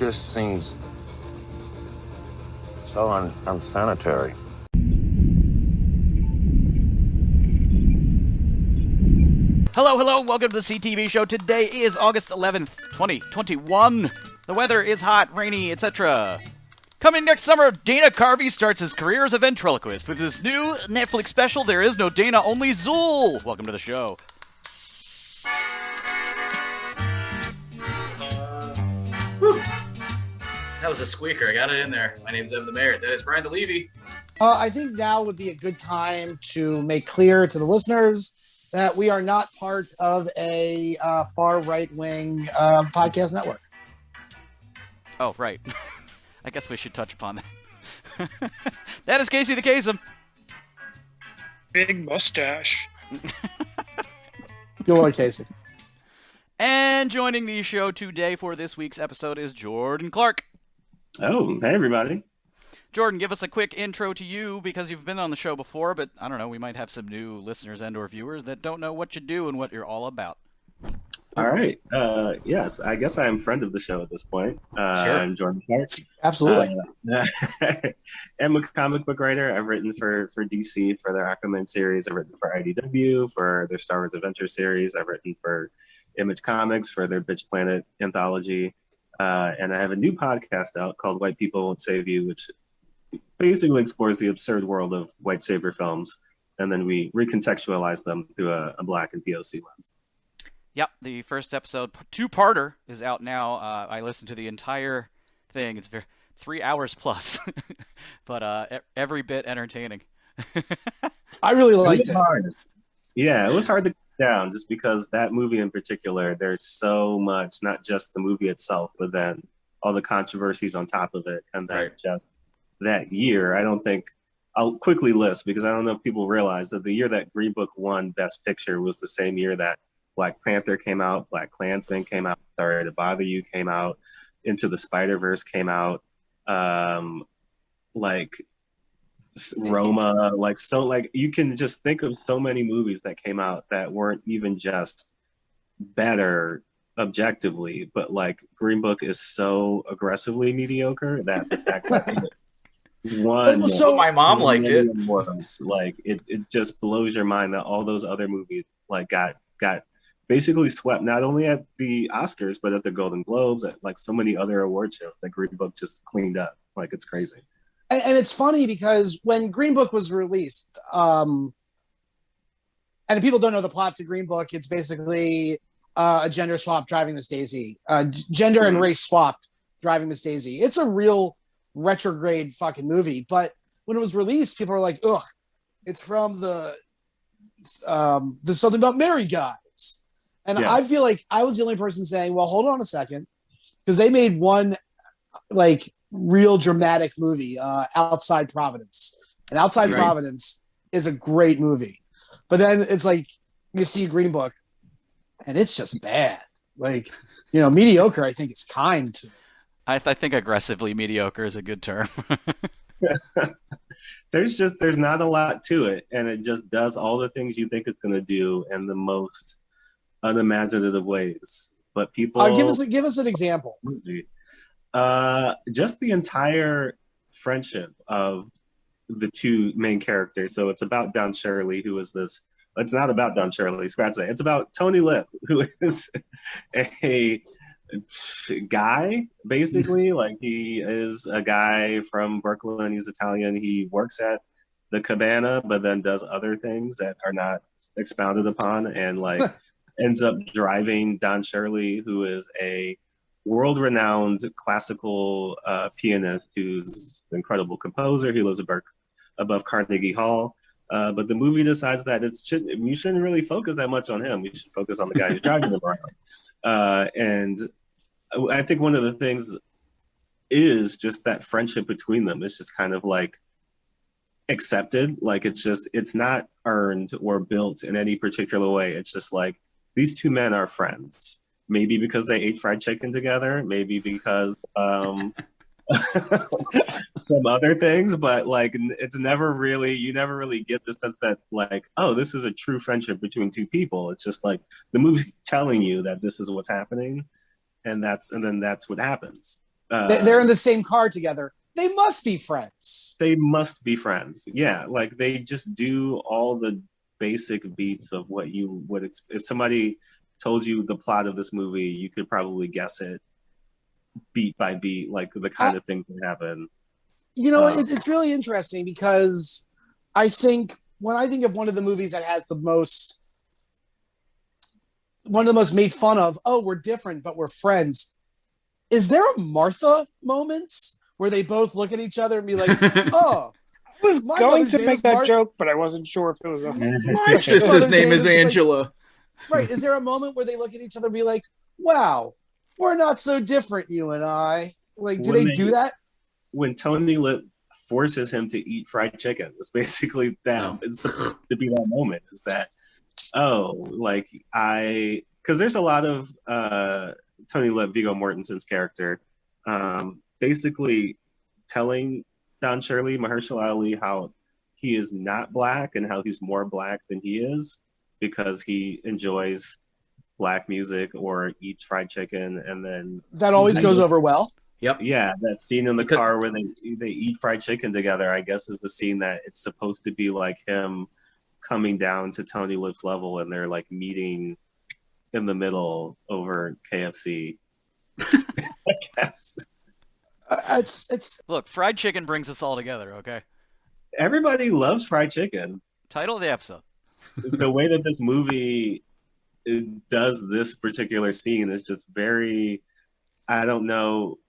just seems so unsanitary. Hello, welcome to the CTB show. Today is August 11th, 2021. The weather is hot, rainy, etc. Coming next summer, Dana Carvey starts his career as a ventriloquist with his new Netflix special, There Is No Dana, Only Zool. Welcome to the show. That was a squeaker. I got it in there. My name's Evan the Mayor. That is Brian the Levy. I think now would be a good time to make clear to the listeners that we are not part of a far right-wing podcast network. Oh, right. I guess we should touch upon that. That is Casey the Kasem. Big mustache. Go on, Casey. And joining the show today for this week's episode is Jordan Clark. Oh, hey, everybody. Jordan, give us a quick intro to you, because you've been on the show before, but I don't know, we might have some new listeners and or viewers that don't know what you do and what you're all about. All right. Yes, I guess I am friend of the show at this point. Sure. I'm Jordan Clark. Absolutely. I'm a comic book writer. I've written for DC for their Aquaman series. I've written for IDW for their Star Wars Adventure series. I've written for Image Comics for their Bitch Planet anthology. And I have a new podcast out called White People Won't Save You, which basically explores the absurd world of white savior films, and then we recontextualize them through a Black and POC lens. Yep, the first episode, two-parter, is out now. I listened to the entire thing. It's 3 hours plus, but every bit entertaining. I really liked it. Hard. Yeah, it was hard to get down just because that movie in particular, there's so much, not just the movie itself, but then all the controversies on top of it, and then just that year, I'll quickly list because I don't know if people realize that the year that Green Book won Best Picture was the same year that Black Panther came out, Black Klansman came out, Sorry to Bother You came out, Into the Spider-Verse came out, Roma, you can just think of so many movies that came out that weren't even just better objectively, but like Green Book is so aggressively mediocre that the fact that one, so my mom liked it. Like it just blows your mind that all those other movies like got basically swept not only at the Oscars but at the Golden Globes, at like so many other award shows that Green Book just cleaned up. Like it's crazy. And it's funny because when Green Book was released, and if people don't know the plot to Green Book, it's basically a gender swap driving Miss Daisy, gender and race swapped driving Miss Daisy. It's a real retrograde fucking movie, but when it was released, people were like, ugh, it's from the Something About Mary guys. And yeah. I feel like I was the only person saying, well, hold on a second, because they made one like real dramatic movie, Outside Providence. And Outside Providence is a great movie. But then it's like you see Green Book and it's just bad. Like, mediocre, I think is kind to it. I think aggressively mediocre is a good term. There's not a lot to it, and it just does all the things you think it's going to do in the most unimaginative ways. But people give us an example. Just the entire friendship of the two main characters. So it's about Don Shirley, who is this. It's not about Don Shirley. Scratch that. It's about Tony Lip, who is a guy, basically. Like, he is a guy from Brooklyn. He's Italian. He works at the Cabana, but then does other things that are not expounded upon, and like ends up driving Don Shirley, who is a world-renowned classical pianist, who's an incredible composer. He lives above Carnegie Hall. But the movie decides that you shouldn't really focus that much on him. You should focus on the guy who's driving him around. And I think one of the things is just that friendship between them. It's just kind of like accepted. Like it's not earned or built in any particular way. It's just like these two men are friends. Maybe because they ate fried chicken together. Maybe because some other things, but like it's never really, you never really get the sense that like, oh, this is a true friendship between two people. It's just like the movie's telling you that this is what's happening, and then that's what happens. They're in the same car together. They must be friends. They must be friends. Yeah, like they just do all the basic beats of what you would if somebody told you the plot of this movie, you could probably guess it beat by beat, like the kind of things that happen. You know, it's really interesting because I think when I think of one of the movies that has one of the most made fun of, oh, we're different, but we're friends. Is there a Martha moments where they both look at each other and be like, oh, I was my going mother's to name make is that Mar- joke, but I wasn't sure if it was a. My sister's name is Angela. Right. Is there a moment where they look at each other and be like, wow, we're not so different, you and I? Like, do they do that? When Tony Lip forces him to eat fried chicken, it's basically that. Oh. It's supposed to be that moment. Is that, oh, like because there's a lot of Tony Lip, Viggo Mortensen's character, basically telling Don Shirley, Mahershala Ali, how he is not black and how he's more black than he is because he enjoys black music or eats fried chicken, and then that always goes over well. Yep. Yeah, that scene in the car where they eat fried chicken together, I guess, is the scene that it's supposed to be like him coming down to Tony Lip's level, and they're like meeting in the middle over KFC. It's Look, fried chicken brings us all together, okay? Everybody loves fried chicken. Title of the episode. The way that this movie does this particular scene is just very, I don't know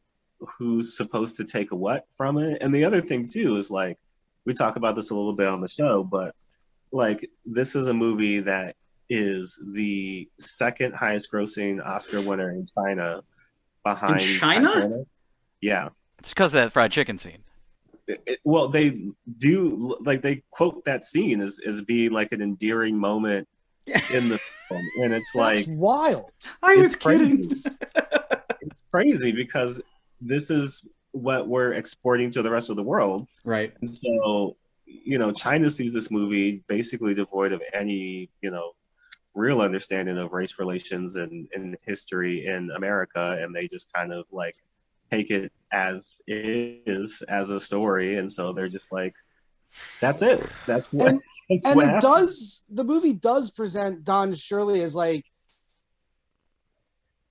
who's supposed to take what from it. And the other thing too is, like, we talk about this a little bit on the show, but like this is a movie that is the second highest grossing Oscar winner in China behind In China? Titanic. Yeah. It's because of that fried chicken scene. Well, they do, like, they quote that scene as being like an endearing moment in the film, and it's that's like wild. I was crazy. kidding. It's crazy because this is what we're exporting to the rest of the world, Right. and so China sees this movie basically devoid of any real understanding of race relations and history in America, and they just kind of like take it as is as a story, and so they're just like, that's it. That's what. And it does. The movie does present Don Shirley as like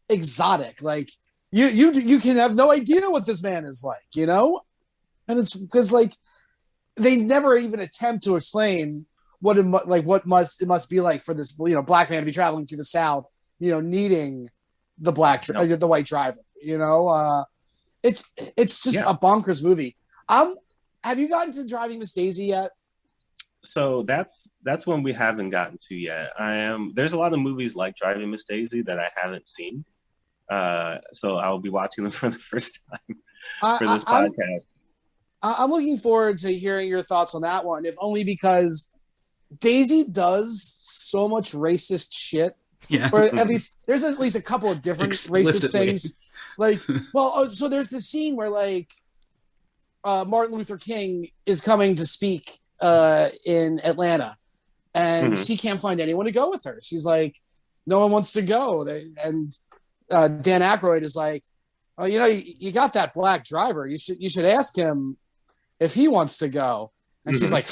exotic. Like you can have no idea what this man is like, and it's because like they never even attempt to explain what it must be like for this black man to be traveling through the South, needing the the white driver. It's just a bonkers movie. Have you gotten to Driving Miss Daisy yet? So that's one we haven't gotten to yet. There's a lot of movies like Driving Miss Daisy that I haven't seen. So I'll be watching them for the first time for this podcast. I'm looking forward to hearing your thoughts on that one, if only because Daisy does so much racist shit. Yeah. Or at least there's at least a couple of different racist things. Like, so there's this scene where like Martin Luther King is coming to speak in Atlanta, and she can't find anyone to go with her. She's like, no one wants to go. Dan Aykroyd is like, oh, you got that black driver. You should ask him if he wants to go. And she's like,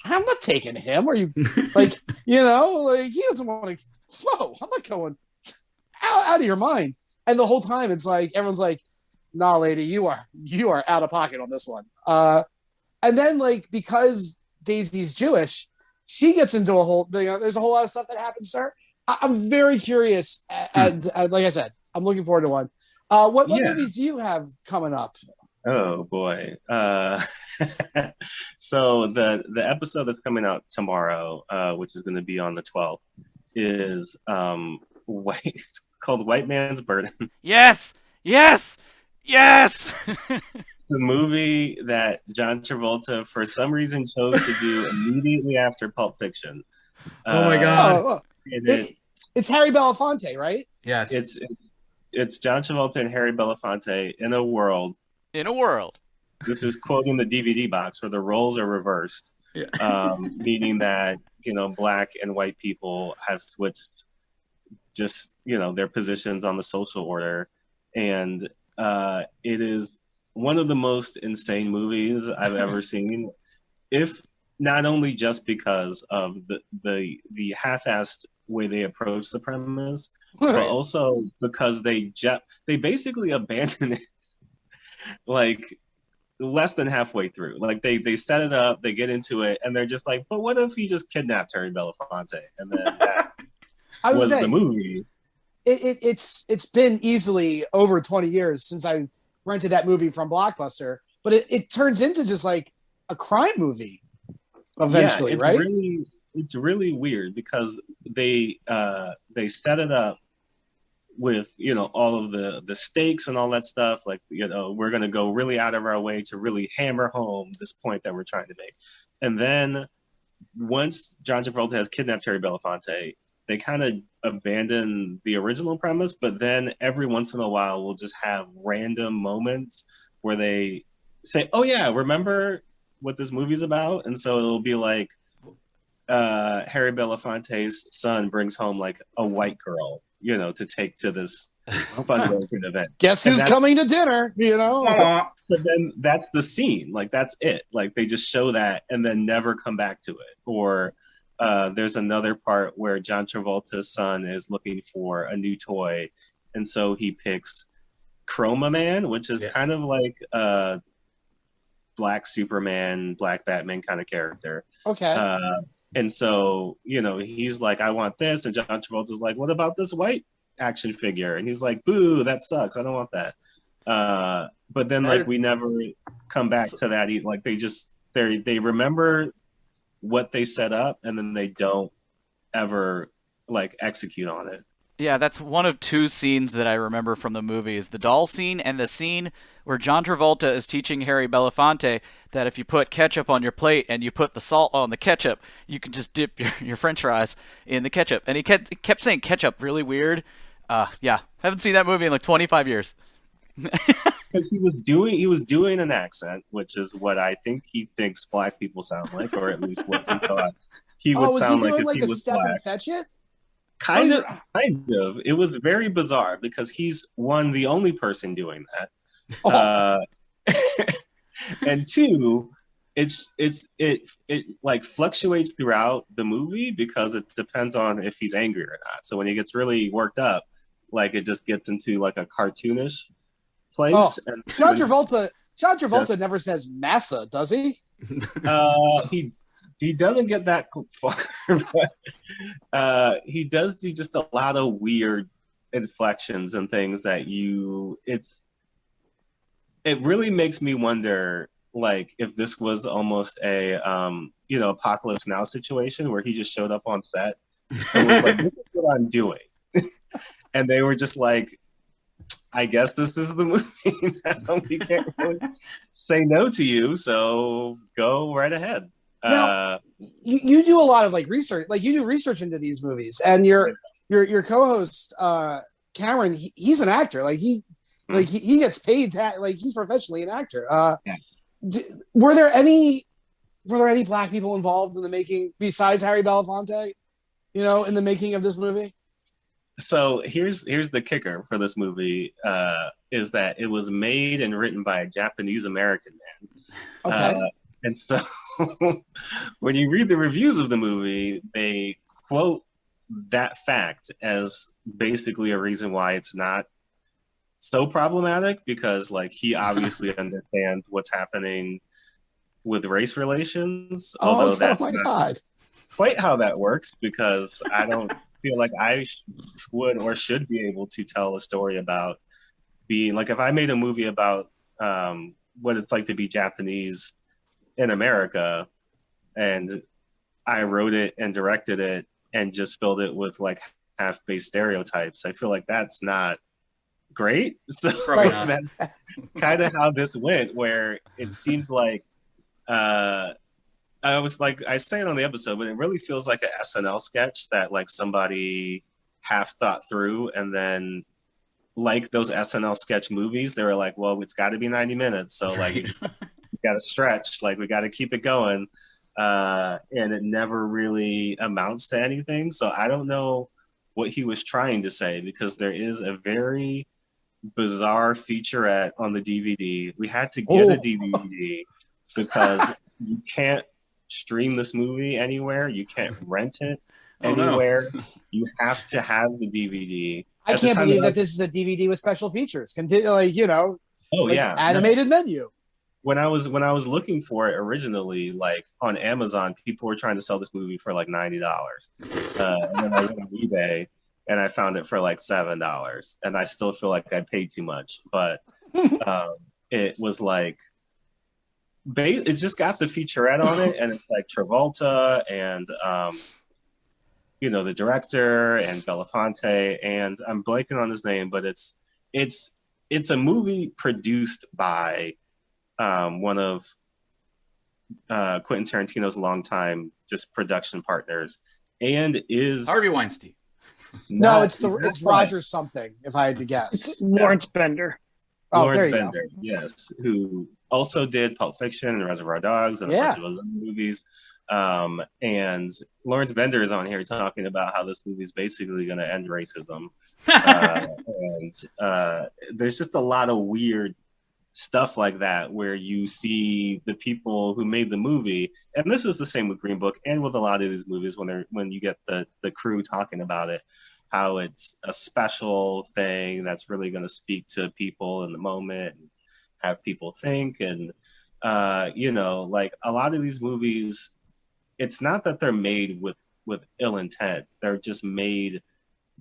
I'm not taking him. Are you like, he doesn't want to. Whoa, I'm not going out of your mind. And the whole time it's like everyone's like, nah, lady, you are out of pocket on this one. And then like because Daisy's Jewish, she gets into a whole. There's a whole lot of stuff that happens to her. I'm very curious, and like I said, I'm looking forward to one. What movies do you have coming up? Oh boy! So the episode that's coming out tomorrow, which is going to be on the 12th, is it's called White Man's Burden. Yes. The movie that John Travolta, for some reason, chose to do immediately after Pulp Fiction. Oh my God! It's Harry Belafonte, right? Yes. It's John Travolta and Harry Belafonte in a world. This is quoting the DVD box where the roles are reversed, meaning that black and white people have switched just their positions on the social order, and it is one of the most insane movies I've ever seen. If not only just because of the half-assed way they approach the premise, but also because they basically abandon it like less than halfway through. Like they set it up, they get into it, and they're just like, but what if he just kidnapped Harry Belafonte? And then that was the movie. It's been easily over 20 years since I rented that movie from Blockbuster, but it turns into just like a crime movie eventually, right? It's really weird because they set it up with, you know, all of the stakes and all that stuff. Like, you know, we're going to go really out of our way to really hammer home this point that we're trying to make. And then once John Travolta has kidnapped Harry Belafonte, they kind of abandon the original premise, but then every once in a while we'll just have random moments where they say, oh yeah, remember what this movie's about? And so it'll be like Harry Belafonte's son brings home like a white girl, you know, to take to this fundraising event. Guess who's coming to dinner, you know? But then that's the scene. Like, that's it. Like, they just show that and then never come back to it. Or there's another part where John Travolta's son is looking for a new toy. And so he picks Chroma Man, which is kind of like a Black Superman, Black Batman kind of character. Okay. And so, you know, he's like, I want this. And John Travolta's like, what about this white action figure? And he's like, boo, that sucks. I don't want that. But then, like, we never come back to that. Like, they remember what they set up, and then they don't ever, like, execute on it. Yeah, that's one of two scenes that I remember from the movie, is the doll scene and the scene where John Travolta is teaching Harry Belafonte that if you put ketchup on your plate and you put the salt on the ketchup, you can just dip your french fries in the ketchup. And he kept saying ketchup really weird. Yeah, haven't seen that movie in like 25 years. He was doing an accent, which is what I think he thinks Black people sound like, or at least what he thought he would sound like if he was Step Black. and Fetch It? Kind of. It was very bizarre because he's, one, the only person doing that. And two, it like fluctuates throughout the movie because it depends on if he's angry or not. So when he gets really worked up, like, it just gets into like a cartoonish place. Oh, and John Travolta never says massa, does he? He doesn't get that far, but he does do just a lot of weird inflections and things that it really makes me wonder, like, if this was almost a Apocalypse Now situation where he just showed up on set and was like, this is what I'm doing. And they were just like, I guess this is the movie. Now we can't really say no to you, so go right ahead. Now, you do a lot of like research, like you do research into these movies, and your co-host Cameron, he's an actor. Like he gets paid like he's professionally an actor. Were there any Black people involved in the making besides Harry Belafonte? You know, in the making of this movie. So here's the kicker for this movie, is that it was made and written by a Japanese American man. Okay. And so when you read the reviews of the movie, they quote that fact as basically a reason why it's not so problematic, because, like, he obviously understands what's happening with race relations, although that's not quite how that works, because I don't feel like I would or should be able to tell a story about being, like, if I made a movie about what it's like to be Japanese in America, and I wrote it and directed it and just filled it with like half-based stereotypes, I feel like that's not great. So that's kind of how this went, where it seemed like I say it on the episode, but it really feels like an SNL sketch that like somebody half thought through, and then, like those SNL sketch movies, they were like, well, it's got to be 90 minutes, so like we got to stretch, like we got to keep it going, and it never really amounts to anything. So I don't know what he was trying to say, because there is a very bizarre featurette on the DVD. We had to get a DVD because you can't stream this movie anywhere. You can't rent it anywhere. You have to have the DVD. I can't believe that this is a DVD with special features. Animated menu. When I was looking for it originally, like on Amazon, people were trying to sell this movie for like $90. And then I went on eBay and I found it for like $7. And I still feel like I paid too much. But it was like, it just got the featurette on it, and it's like Travolta and the director and Belafonte, and I'm blanking on his name, but it's a movie produced by one of Quentin Tarantino's longtime just production partners, and is Harvey Weinstein. No, it's Roger something, if I had to guess. It's Lawrence Bender. Lawrence Bender, yes, who also did Pulp Fiction and Reservoir Dogs and a bunch of other movies. And Lawrence Bender is on here talking about how this movie is basically going to end racism. And there's just a lot of weird stuff like that where you see the people who made the movie, and this is the same with Green Book and with a lot of these movies when you get the crew talking about it, how it's a special thing that's really going to speak to people in the moment and have people think. And like a lot of these movies, it's not that they're made with ill intent. They're just made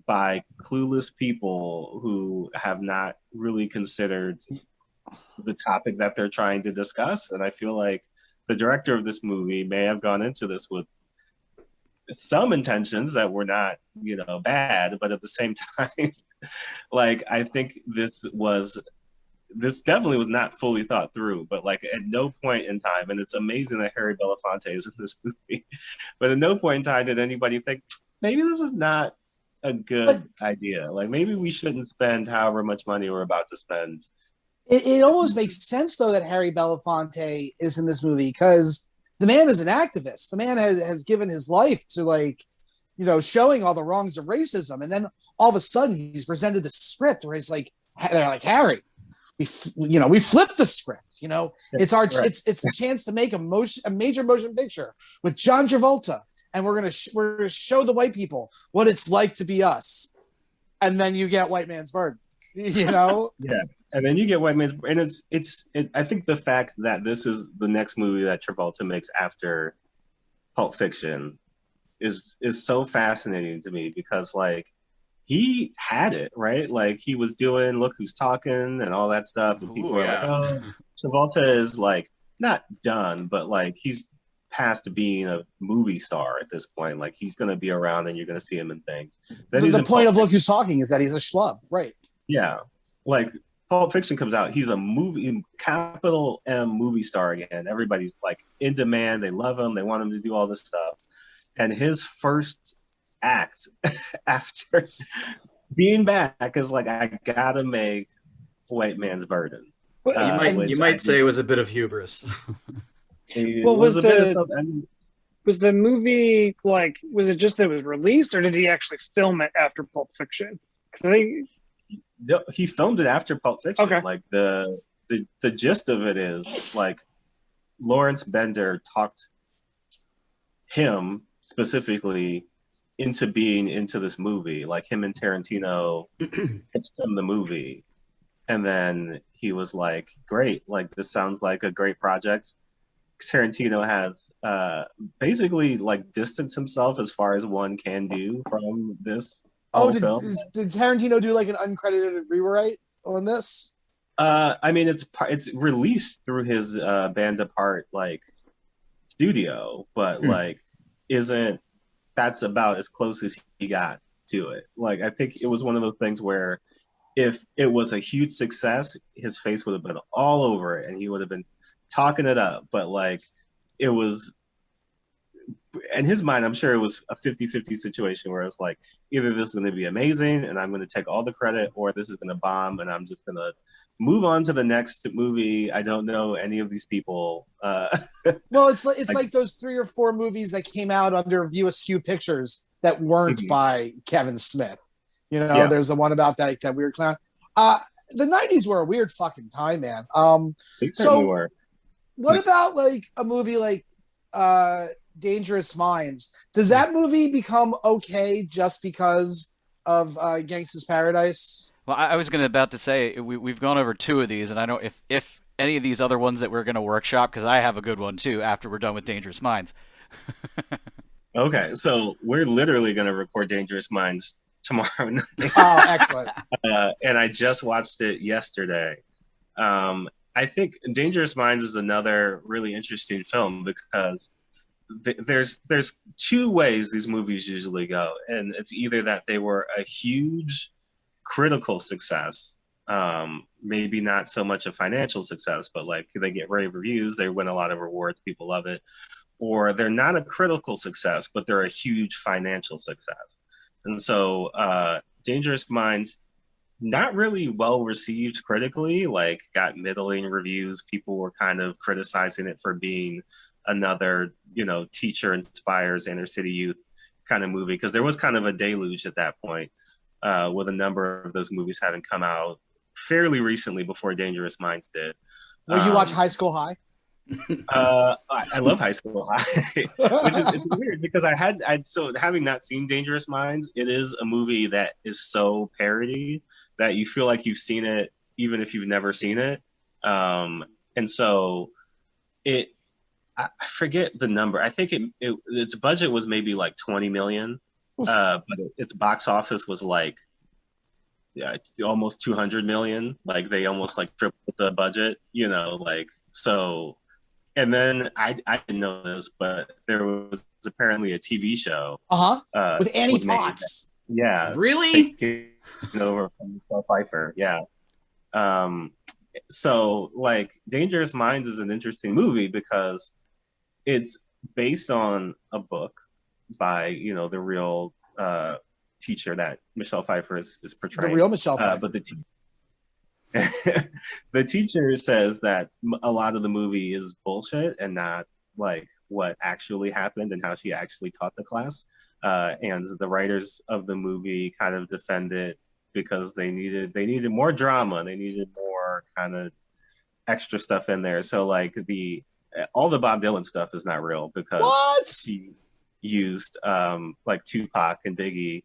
by clueless people who have not really considered the topic that they're trying to discuss. And I feel like the director of this movie may have gone into this with some intentions that were not, bad, but at the same time, like, I think this definitely was not fully thought through, but like at no point in time, and it's amazing that Harry Belafonte is in this movie, but at no point in time did anybody think maybe this is not a good idea. Like maybe we shouldn't spend however much money we're about to spend. It almost makes sense though that Harry Belafonte is in this movie because the man is an activist. The man has given his life to showing all the wrongs of racism, and then all of a sudden he's presented the script where he's like, they're like, Harry, we flipped the script. It's it's the chance to make a major motion picture with John Travolta, and we're gonna show the white people what it's like to be us, and then you get White Man's Burden. Yeah, and then you get White Man's, and it's I think the fact that this is the next movie that Travolta makes after Pulp Fiction is so fascinating to me because like he had it, right? Like he was doing Look Who's Talking and all that stuff, and people were like, "Oh, Travolta is like not done, but like he's past being a movie star at this point. Like he's going to be around, and you're going to see him in things." The point of Look Who's Talking is that he's a schlub, right? Yeah, like Pulp Fiction comes out, he's a movie, capital M movie star again. Everybody's like in demand. They love him. They want him to do all this stuff. And his first act after being back is like, I gotta make White Man's Burden. You might say it was a bit of hubris. Was the movie like? Was it just that it was released, or did he actually film it after Pulp Fiction? He filmed it after Pulp Fiction. Okay. Like the gist of it is like Lawrence Bender talked him specifically into being into this movie. Like him and Tarantino pitched him the movie, and then he was like, "Great! Like this sounds like a great project." Tarantino has basically like distanced himself as far as one can do from this. Did Tarantino do like an uncredited rewrite on this? I mean, it's released through his Band Apart like studio, but like that's about as close as he got to it. Like I think it was one of those things where if it was a huge success, his face would have been all over it and he would have been talking it up. But like it was, in his mind, I'm sure it was a 50-50 situation where it's like, either this is going to be amazing and I'm going to take all the credit, or this is going to bomb and I'm just going to move on to the next movie. I don't know any of these people. Well, it's like those 3 or 4 movies that came out under View Askew Pictures that weren't by Kevin Smith. There's the one about that weird clown. the 90s were a weird fucking time, man. They certainly So were. what about like a movie like Dangerous Minds? Does that movie become okay just because of Gangsta's Paradise? Well, I was about to say we've gone over two of these, and I don't if any of these other ones that we're going to workshop, because I have a good one too after we're done with Dangerous Minds. Okay, so we're literally going to record Dangerous Minds tomorrow night. Oh, excellent. And I just watched it yesterday. I think Dangerous Minds is another really interesting film because there's two ways these movies usually go, and it's either that they were a huge critical success, maybe not so much a financial success, but like they get rave reviews, they win a lot of awards, people love it, or they're not a critical success, but they're a huge financial success. And so Dangerous Minds, not really well received critically, like got middling reviews. People were kind of criticizing it for being another, teacher inspires inner city youth kind of movie, because there was kind of a deluge at that point with a number of those movies having come out fairly recently before Dangerous Minds did. Will you watch High School High? I love High School High, which is it's weird because so having not seen Dangerous Minds, it is a movie that is so parody that you feel like you've seen it even if you've never seen it. And so I forget the number. I think its budget was maybe like 20 million, but its box office was like almost 200 million. Like they almost like tripled the budget, so. And then I didn't know this, but there was apparently a TV show. With Annie Potts. Yeah. Really? Over from Michelle Pfeiffer. Yeah. So like Dangerous Minds is an interesting movie because it's based on a book by, the real teacher that Michelle Pfeiffer is portraying. The real Michelle Pfeiffer. But the teacher says that a lot of the movie is bullshit and not like what actually happened and how she actually taught the class. And the writers of the movie kind of defend it because they needed more drama. They needed more kind of extra stuff in there. So like all the Bob Dylan stuff is not real because he used like Tupac and Biggie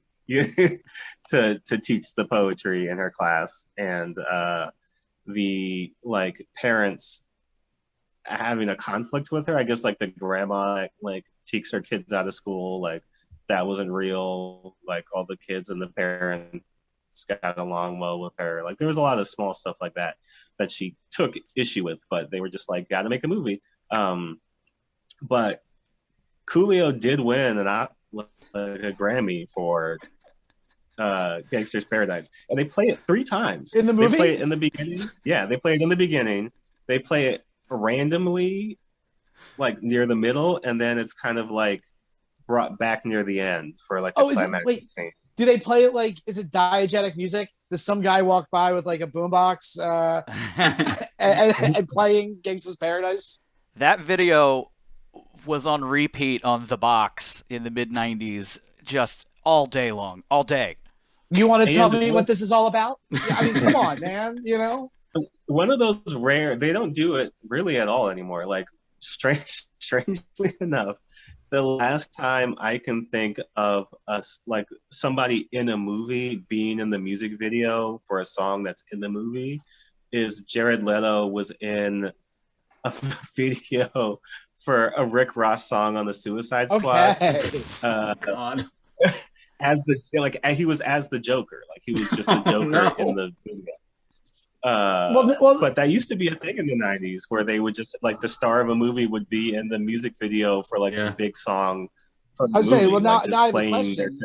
to teach the poetry in her class, and the like parents having a conflict with her. I guess like the grandma like takes her kids out of school, like that wasn't real. Like all the kids and the parents got along well with her. Like there was a lot of small stuff like that she took issue with, but they were just like, gotta make a movie. But Coolio did win a Grammy for Gangsta's Paradise, and they play it 3 times in the movie. They play it in the beginning. Yeah, they play it in the beginning. They play it randomly, like near the middle, and then it's kind of like brought back near the end for like a climax. Do they play it like? Is it diegetic music? Does some guy walk by with like a boombox and playing Gangsta's Paradise? That video was on repeat on The Box in the mid-90s, just all day long, all day. You want to tell me what this is all about? Yeah, I mean, come on, man. One of those rare. They don't do it really at all anymore. Like strangely enough, the last time I can think of us like somebody in a movie being in the music video for a song that's in the movie is Jared Leto was in a video for a Rick Ross song on the Suicide Squad. God. He was as the Joker, like he was just the Joker in the video. But that used to be a thing in the 90s where they would just like the star of a movie would be in the music video for like a big song. I'd say, now I have a question: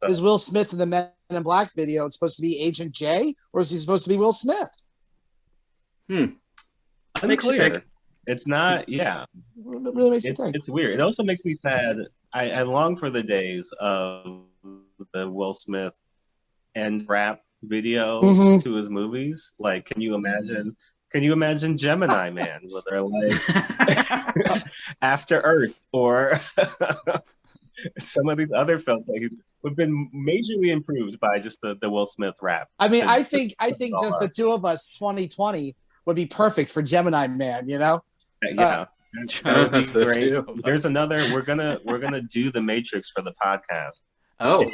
is Will Smith in the Men in Black video? It's supposed to be Agent J, or is he supposed to be Will Smith? Unclear. It's not. Yeah, it really makes you think. It's weird. It also makes me sad. I long for the days of the Will Smith end rap video to his movies. Like, can you imagine Gemini Man, where they're like After Earth, or some of these other films, we've been majorly improved by just the Will Smith rap. I mean, I think just the two of us, 2020, would be perfect for Gemini Man. You know? Yeah. That would be So great. too. There's another. We're gonna do the Matrix for the podcast, Oh,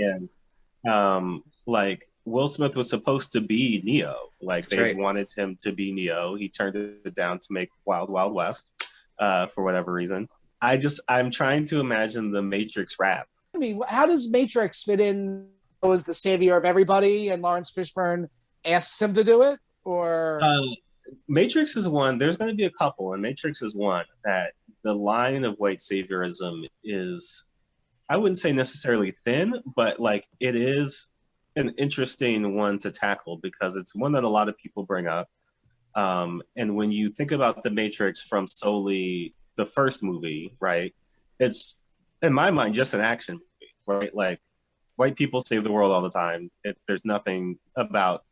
and like Will Smith was supposed to be Neo. Like That's they right. wanted him to be Neo. He turned it down to make Wild Wild West, for whatever reason. I'm trying to imagine the Matrix rap. I mean, how does Matrix fit in as the savior of everybody, and Lawrence Fishburne asks him to do it, or? Matrix is one. There's going to be a couple, and Matrix is one that the line of white saviorism is, I wouldn't say necessarily thin, but like it is an interesting one to tackle because it's one that a lot of people bring up. And when you think about the Matrix from solely the first movie, right, it's in my mind just an action movie, right? Like white people save the world all the time. There's nothing about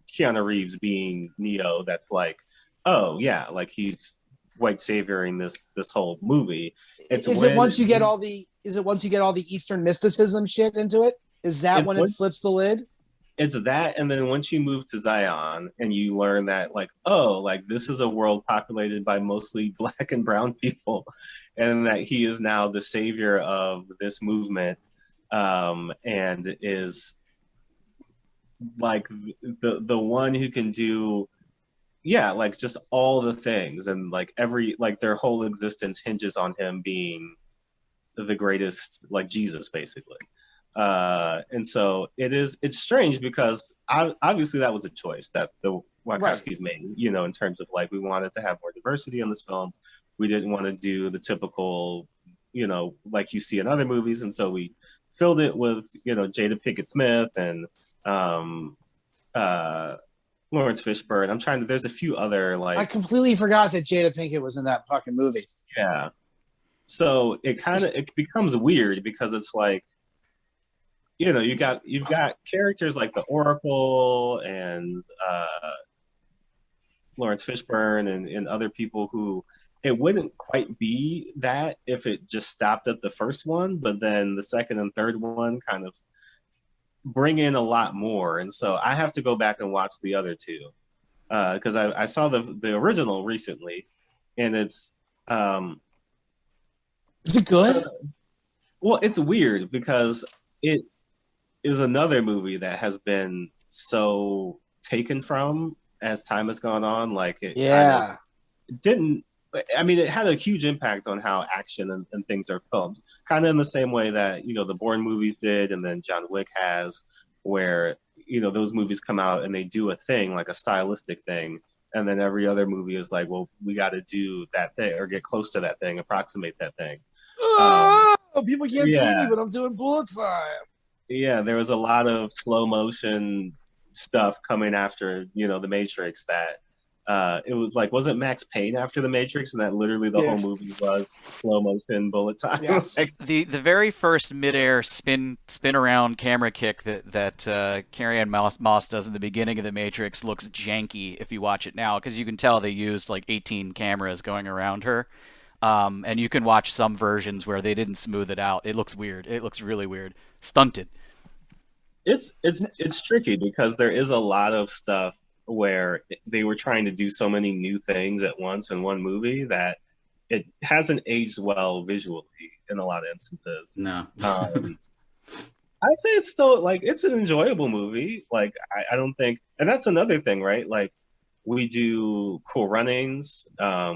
Keanu Reeves being Neo that's like, oh yeah, like he's white savioring this whole movie. Is it once you get all the Eastern mysticism shit into it? Is that when it flips the lid? It's that, and then once you move to Zion and you learn that, like, oh, like this is a world populated by mostly black and brown people, and that he is now the savior of this movement, and is like the one who can do, yeah, like just all the things, and like their whole existence hinges on him being the greatest, like Jesus, basically. And so it's strange because obviously that was a choice that the Wachowskis made, you know, in terms of like, we wanted to have more diversity in this film. We didn't want to do the typical, you know, like you see in other movies. And so we filled it with, you know, Jada Pinkett Smith and Lawrence Fishburne. There's a few other, like, I completely forgot that Jada Pinkett was in that fucking movie. Yeah. So it becomes weird because it's like, you know, you've got characters like the Oracle and Lawrence Fishburne and other people who it wouldn't quite be that if it just stopped at the first one, but then the second and third one kind of bring in a lot more. And so I have to go back and watch the other two because I saw the original recently, and it's is it good? Well, it's weird because it is another movie that has been so taken from as time has gone on. Like it didn't. I mean, it had a huge impact on how action and things are filmed, kind of in the same way that, you know, the Bourne movies did, and then John Wick has, where, you know, those movies come out and they do a thing, like a stylistic thing, and then every other movie is like, well, we got to do that thing or get close to that thing, approximate that thing. People can't see me, but I'm doing bullet time. Yeah, there was a lot of slow motion stuff coming after, you know, the Matrix that it was like, wasn't Max Payne after the Matrix, and that literally the whole movie was slow motion bullet time. Yes. Like, the very first midair spin around camera kick that Carrie-Anne Moss does in the beginning of the Matrix looks janky if you watch it now, because you can tell they used like 18 cameras going around her. And you can watch some versions where they didn't smooth it out. It looks weird. It looks really weird. Stunted. It's tricky because there is a lot of stuff where they were trying to do so many new things at once in one movie that it hasn't aged well visually in a lot of instances. No. I say it's still, like, it's an enjoyable movie. Like, I don't think, and that's another thing, right? Like, we do Cool Runnings,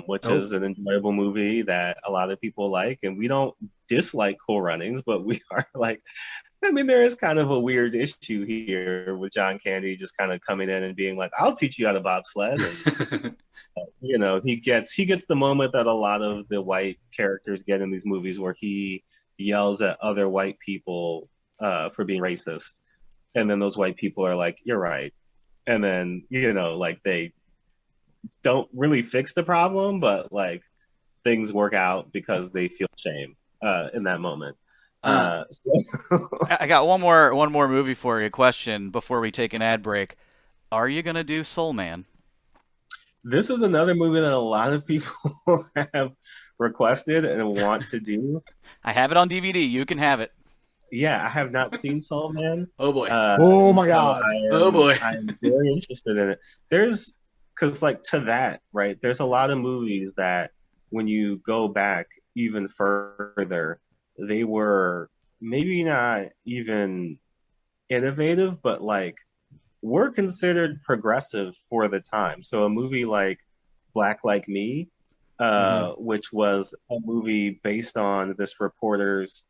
which is an enjoyable movie that a lot of people like, and we don't dislike Cool Runnings, but we are like, I mean, there is kind of a weird issue here with John Candy just kind of coming in and being like, "I'll teach you how to bobsled." And, you know, he gets the moment that a lot of the white characters get in these movies where he yells at other white people for being racist, and then those white people are like, "You're right," and then, you know, like, they don't really fix the problem, but like things work out because they feel shame in that moment. I got one more movie for you. Question before we take an ad break: are you gonna do Soul Man? This is another movie that a lot of people have requested and want to do. I have it on DVD. You can have it. Yeah, I have not seen Soul Man. Oh boy. Oh my So god. Oh boy. I'm very interested in it. There's because like to that, right? There's a lot of movies that when you go back even further, they were maybe not even innovative, but like were considered progressive for the time. So a movie like Black Like Me, which was a movie based on this reporter's.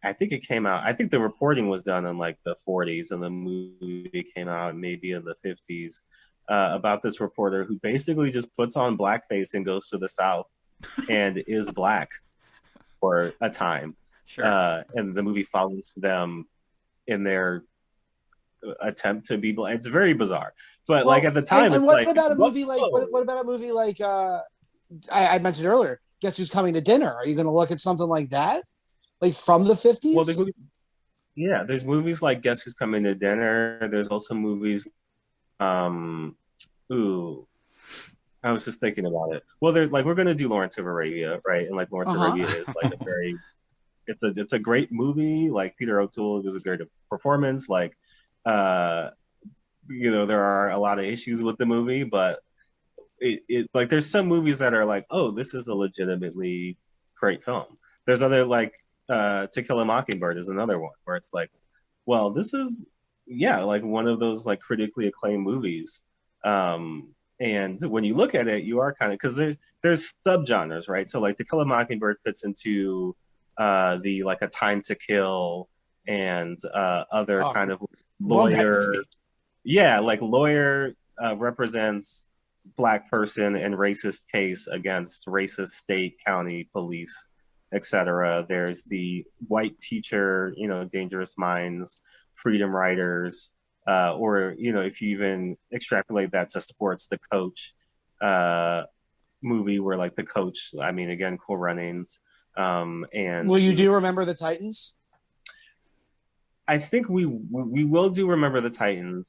I think it came out. I think the reporting was done in like the 40s, and the movie came out maybe in the 50s about this reporter who basically just puts on blackface and goes to the South and is black for a time. Sure. And the movie follows them in their attempt to be black. It's very bizarre, but Well, like at the time, and it's what like about a movie like what about a movie like I mentioned earlier? Guess Who's Coming to Dinner? Are you going to look at something like that, like from the 50s? Well, there's movies like Guess Who's Coming to Dinner. There's also movies. Ooh, I was just thinking about it. Well, there's like we're gonna do Lawrence of Arabia, right? And like Lawrence of Arabia is like a very, it's a great movie. Like Peter O'Toole does a great performance. Like, there are a lot of issues with the movie, but it like there's some movies that are like, oh, this is a legitimately great film. There's other like To Kill a Mockingbird is another one where it's like, well, this is like one of those like critically acclaimed movies. And when you look at it, you are kind of because there's subgenres, right? So like To Kill a Mockingbird fits into the like A Time to Kill and other kind of lawyer. Yeah, like lawyer represents Black person in racist case against racist state, county, police, etc. There's the white teacher, Dangerous Minds, Freedom Riders, or if you even extrapolate that to sports, the Coach movie where like the coach, I mean, again, Cool Runnings. And will you do Remember the Titans? I think we will do Remember the Titans.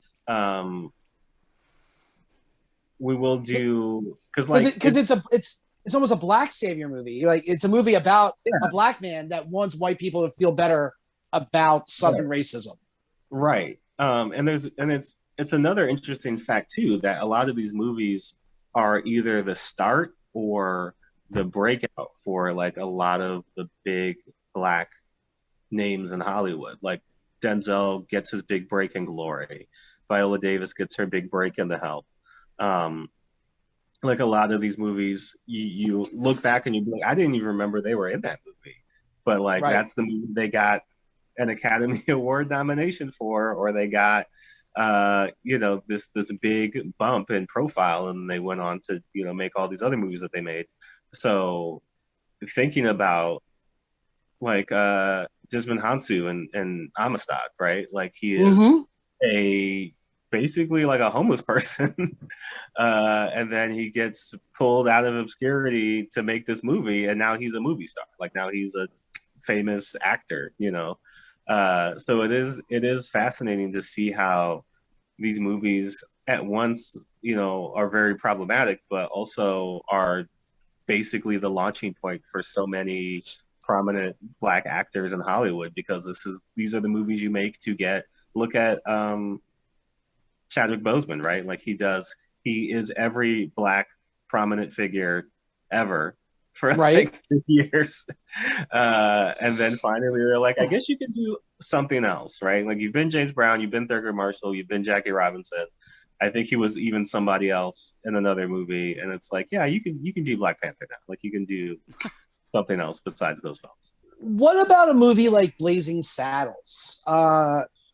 We will do because it's almost a black savior movie. Like it's a movie about a black man that wants white people to feel better about Southern racism. Right. And it's another interesting fact too that a lot of these movies are either the start or the breakout for like a lot of the big black names in Hollywood. Like Denzel gets his big break in Glory. Viola Davis gets her big break in The Help. Like a lot of these movies, you look back and you be like, I didn't even remember they were in that movie. But like that's the movie they got an Academy Award nomination for, or they got this big bump in profile, and they went on to make all these other movies that they made. So thinking about like Desmond Hansu and Amistad, right? Like he is basically like a homeless person, and then he gets pulled out of obscurity to make this movie, and now he's a movie star. Like now he's a famous actor, So it is fascinating to see how these movies at once, are very problematic, but also are basically the launching point for so many prominent black actors in Hollywood, because these are the movies you make to look at Chadwick Boseman, right? Like he is every black prominent figure ever for like 3 years. And then finally they're like, I guess you could do something else, right? Like you've been James Brown, you've been Thurgood Marshall, you've been Jackie Robinson. I think he was even somebody else in another movie. And it's like, yeah, you can do Black Panther now. Like you can do something else besides those films. What about a movie like Blazing Saddles?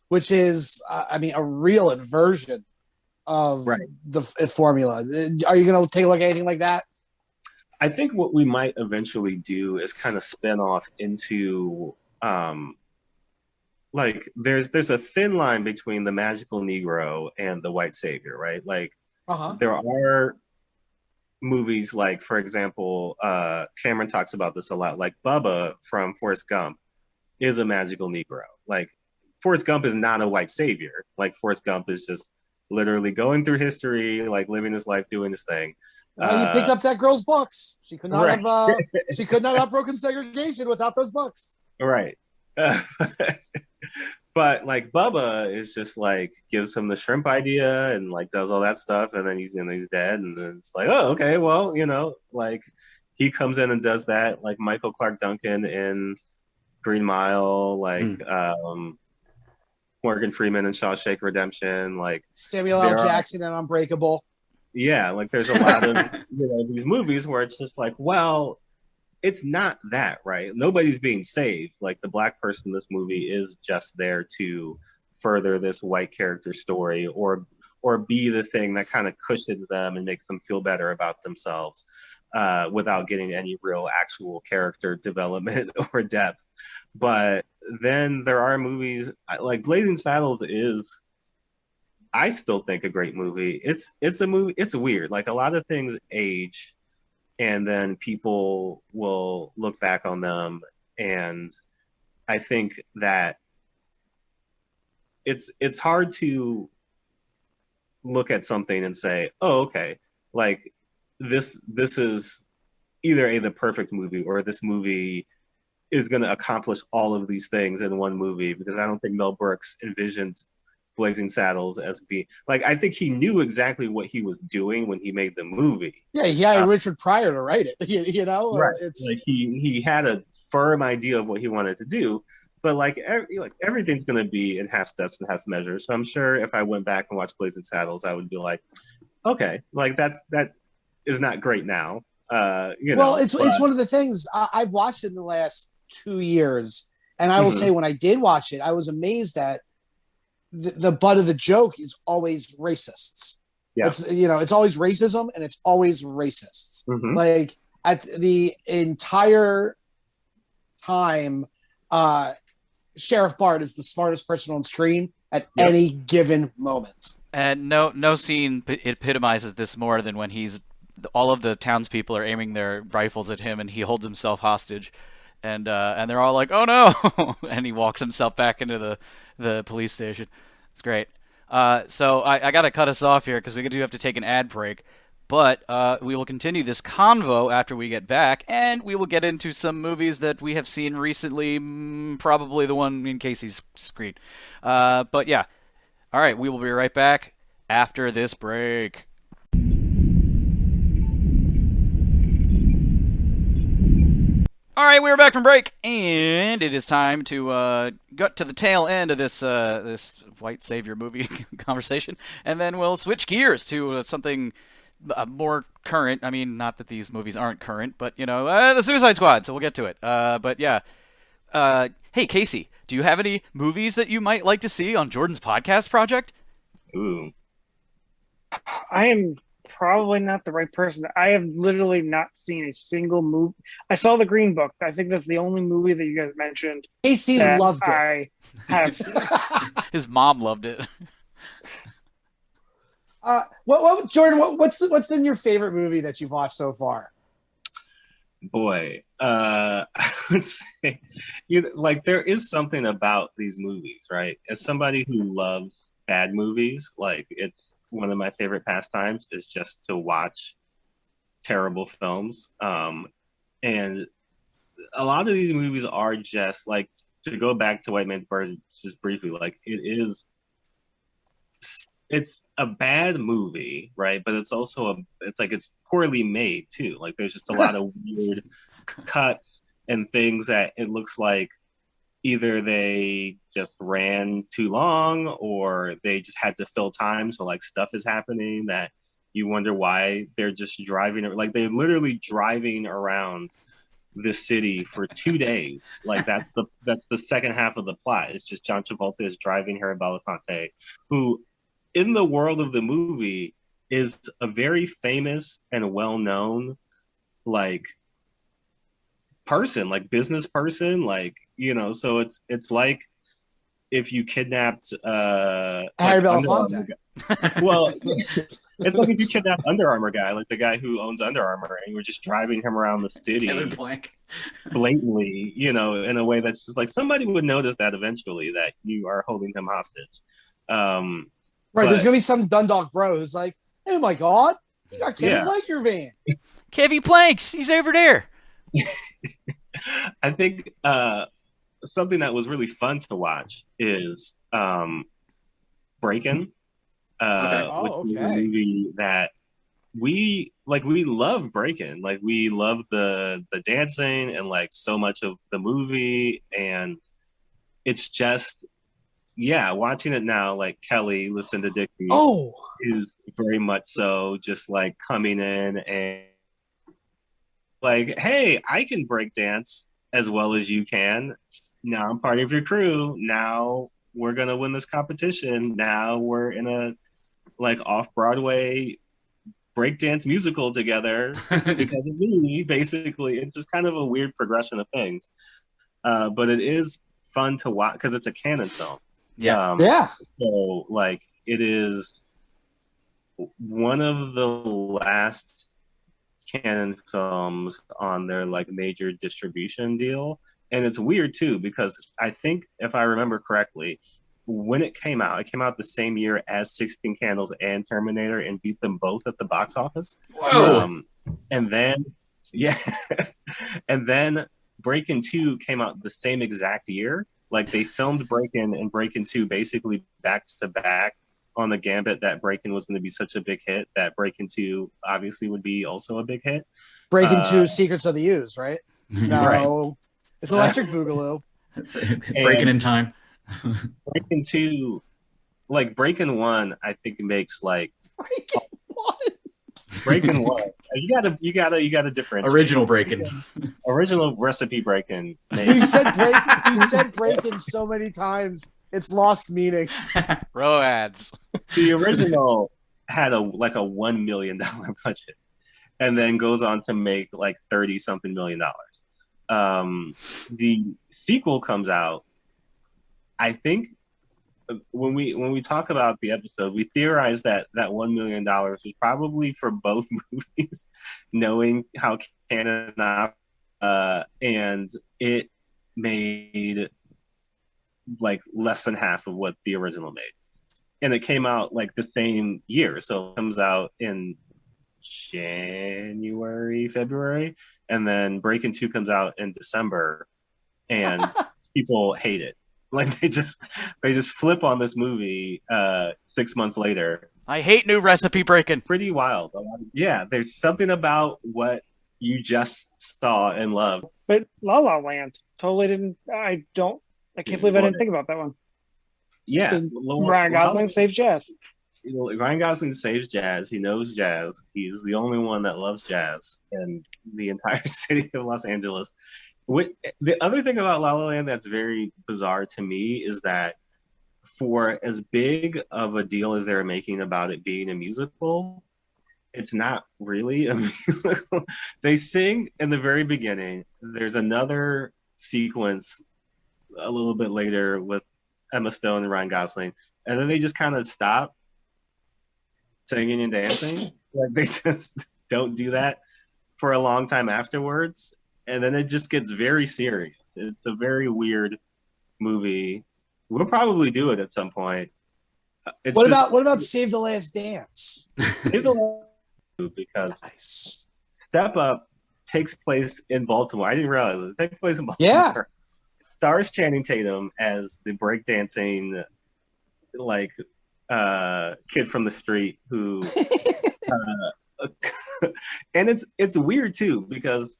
Which is, a real inversion of the formula. Are you going to take a look at anything like that? I think what we might eventually do is kind of spin off into, like, there's a thin line between the magical Negro and the white savior, right? Like, there are movies like, for example, Cameron talks about this a lot, like Bubba from Forrest Gump is a magical Negro. Like, Forrest Gump is not a white savior. Like Forrest Gump is just literally going through history, like living his life, doing his thing. You picked up that girl's books. She could not have. She could not have broken segregation without those books. Right, But like Bubba is just like gives him the shrimp idea and like does all that stuff, and then he's dead, and then it's like, oh, okay, well, like he comes in and does that, like Michael Clark Duncan in Green Mile, like Morgan Freeman in Shawshank Redemption, like Samuel L. Jackson in Unbreakable. Yeah, like there's a lot of these movies where it's just like, well, it's not that, right? Nobody's being saved. Like the black person in this movie is just there to further this white character story or be the thing that kind of cushions them and makes them feel better about themselves without getting any real actual character development or depth. But then there are movies like Blazing Saddles is, I still think, a great movie. It's a movie. It's weird. Like a lot of things age, and then people will look back on them, and I think that it's hard to look at something and say, oh, okay, like this is either the perfect movie or this movie is going to accomplish all of these things in one movie, because I don't think Mel Brooks envisioned Blazing Saddles as being like, I think he knew exactly what he was doing when he made the movie. Yeah, he hired Richard Pryor to write it. Right. It's like he had a firm idea of what he wanted to do, but like everything's going to be in half steps and half measures. So I'm sure if I went back and watched Blazing Saddles, I would be like, okay, like that is not great now. Well, it's one of the things I've watched in the last 2 years, and I will say when I did watch it, I was amazed that the butt of the joke is always racists. Yeah. It's always racism, and it's always racists. Like at the entire time, Sheriff Bart is the smartest person on screen at any given moment. And no scene epitomizes this more than when all of the townspeople are aiming their rifles at him, and he holds himself hostage, and they're all like, "Oh no!" and he walks himself back into the police station. It's great. So I got to cut us off here because we do have to take an ad break. But we will continue this convo after we get back, and we will get into some movies that we have seen recently, probably the one in Casey's screen. But yeah. All right, we will be right back after this break. All right, we're back from break, and it is time to get to the tail end of this white savior movie conversation, and then we'll switch gears to something more current. I mean, not that these movies aren't current, but the Suicide Squad. So we'll get to it. But yeah, hey Casey, do you have any movies that you might like to see on Jordan's podcast project? Ooh, I am probably not the right person. I have literally not seen a single movie. I saw The Green Book. I think that's the only movie that you guys mentioned. Casey loved it. I have. His mom loved it. What Jordan? What's been your favorite movie that you've watched so far? Boy, I would say, like there is something about these movies, right? As somebody who loves bad movies, like it's one of my favorite pastimes is just to watch terrible films. And a lot of these movies are just like, to go back to White Man's Bird just briefly, like it's a bad movie, right? But it's also it's poorly made too. Like there's just a lot of weird cuts and things that it looks like either they just ran too long or they just had to fill time. So like stuff is happening that you wonder why they're just driving, like they're literally driving around the city for 2 days. Like that's the second half of the plot. It's just John Travolta is driving Harry Belafonte, who in the world of the movie is a very famous and well-known like person, like business person, like so it's like if you kidnapped Harry like Belafonte. Well, it's like if you kidnapped Under Armour guy, like the guy who owns Under Armour, and you were just driving him around the city blatantly, in a way that's like somebody would notice that eventually that you are holding him hostage. Right, there's gonna be some Dundalk bro who's like, "Oh my god, you got Kevin Plank in your van." Kevy Planks, he's over there. I think something that was really fun to watch is Breakin', which is a movie that we love Breakin'. Like we love the dancing and like so much of the movie, and it's just watching it now, like Kelly, Lucinda Dickey, is very much so just like coming in and like, hey, I can break dance as well as you can. Now I'm part of your crew. Now we're gonna win this competition. Now we're in a like off-Broadway breakdance musical together because of me. Basically, it's just kind of a weird progression of things. But it is fun to watch because it's a canon film. Yes. So like it is one of the last canon films on their like major distribution deal. And it's weird too, because I think if I remember correctly, when it came out the same year as 16 Candles and Terminator and beat them both at the box office. And then, and then Breakin' 2 came out the same exact year. Like they filmed Breakin' and Breakin' 2 basically back to back on the gambit that Breakin' was going to be such a big hit that Breakin' 2 obviously would be also a big hit. Breakin' 2 Secrets of the Ooze, right? No, right. It's Electric Boogaloo. Breaking in time. Breakin' 2, like Breakin' 1, I think makes like Breakin' 1. You gotta differentiate. Original Breakin'. Original recipe Breakin'. We've said Breakin' so many times, it's lost meaning. Roads. The original had a $1 million budget, and then goes on to make like 30 something $million. The sequel comes out. I think when we talk about the episode, we theorize that $1 million was probably for both movies, knowing how canon and it made like less than half of what the original made, and it came out like the same year, so it comes out in January, February, and then Breakin' 2 comes out in December, and people hate it. Like they just flip on this movie 6 months later. I hate new recipe Breakin'. Pretty wild. Yeah, there's something about what you just saw and loved. But La La Land totally didn't. I can't believe I didn't think about that one. Yeah, Ryan Gosling saves jazz. Ryan Gosling saves jazz. He knows jazz. He's the only one that loves jazz in the entire city of Los Angeles. The other thing about La La Land that's very bizarre to me is that for as big of a deal as they're making about it being a musical, it's not really a musical. They sing in the very beginning. There's another sequence a little bit later with Emma Stone and Ryan Gosling, and then they just kind of stop singing and dancing. Like they just don't do that for a long time afterwards. And then it just gets very serious. It's a very weird movie. We'll probably do it at some point. What about Save the Last Dance? Save the Last Dance, because Step Up takes place in Baltimore. I didn't realize it takes place in Baltimore. Yeah. Stars Channing Tatum as the breakdancing like kid from the street who and it's weird too, because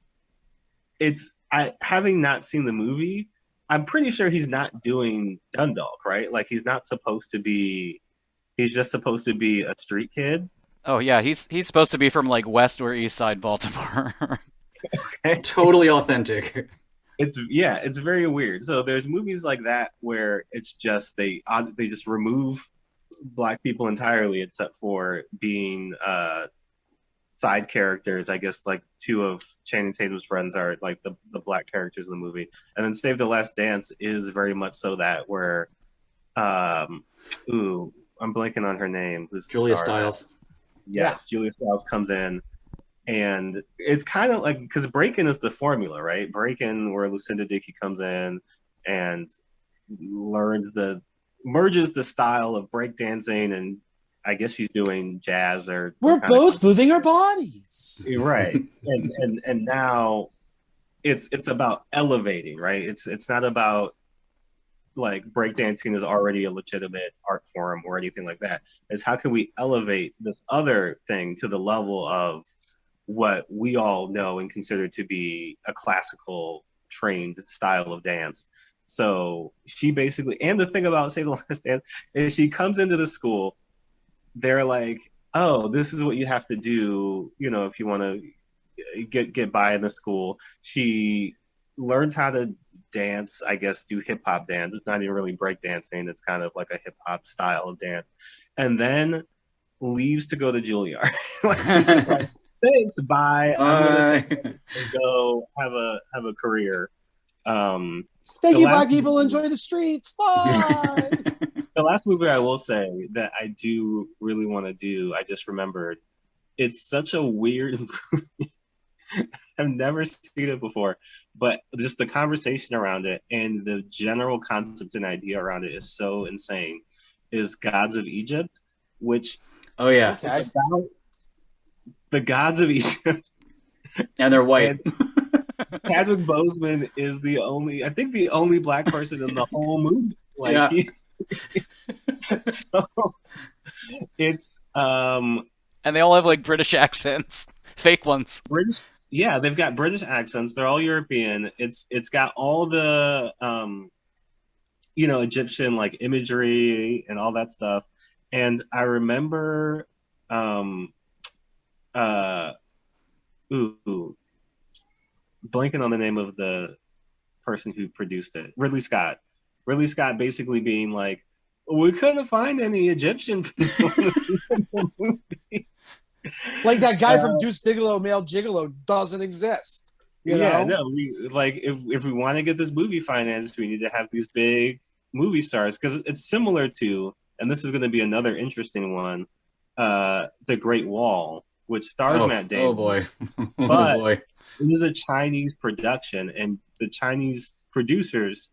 having not seen the movie, I'm pretty sure he's not doing Dundalk, right? Like he's just supposed to be a street kid. Oh yeah, he's supposed to be from like West or East Side Baltimore. Okay. Totally authentic. It's very weird. So there's movies like that where it's just they just remove Black people entirely, except for being side characters. I guess like two of Channing Tatum's friends are like the Black characters in the movie, and then Save the Last Dance is very much so that where I'm blanking on her name. Who's Julia Stiles? Yeah, Julia Stiles comes in, and it's kind of like, because Breakin' is the formula, right? Breakin', where Lucinda Dickey comes in and merges the style of breakdancing, and I guess she's doing jazz or we're both moving our bodies. Right. And now it's about elevating, right? It's not about like breakdancing is already a legitimate art form or anything like that. It's how can we elevate this other thing to the level of what we all know and consider to be a classical trained style of dance. So she basically, and the thing about Save the Last Dance is she comes into the school, they're like, oh, this is what you have to do, you know, if you want to get by in the school. She learned how to dance, I guess, do hip hop dance. It's not even really break dancing. It's kind of like a hip hop style of dance. And then leaves to go to Juilliard. Like, she's just like, thanks, bye. I'm gonna take and go have a career. Thank you, black people. Enjoy the streets. Bye. The last movie I will say that I do really want to do, I just remembered, it's such a weird movie. I've never seen it before, but just the conversation around it and the general concept and idea around it is so insane. Is Gods of Egypt, which Oh yeah, Okay. is about the gods of Egypt. and they're white. Chadwick Boseman is the only black person in the whole movie. Like, Yeah. So it's And they all have like British accents, fake ones. British. Yeah, they've got British accents. They're all European. It's got all the Egyptian like imagery and all that stuff. And I remember blanking on the name of the person who produced it. Ridley Scott. Ridley Scott basically being like, we couldn't find any Egyptian people in the movie. Like that guy from Deuce Bigelow, Male Gigolo, doesn't exist. You know? No, we like if we want to get this movie financed, we need to have these big movie stars, because it's similar to, and this is going to be another interesting one, The Great Wall, which stars Matt Damon. Oh boy. But Oh boy. it is a Chinese production, and the Chinese producers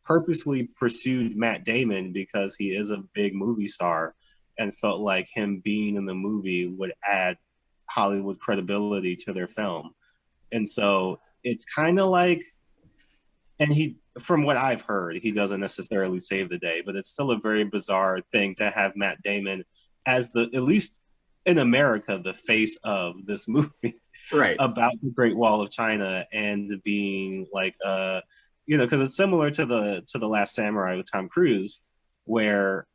purposely pursued Matt Damon because he is a big movie star and felt like him being in the movie would add Hollywood credibility to their film. And so it's kind of like, and he, from what I've heard, he doesn't necessarily save the day, but it's still a very bizarre thing to have Matt Damon as the, at least in America, the face of this movie. Right. About the Great Wall of China and being like, because it's similar to the Last Samurai with Tom Cruise, where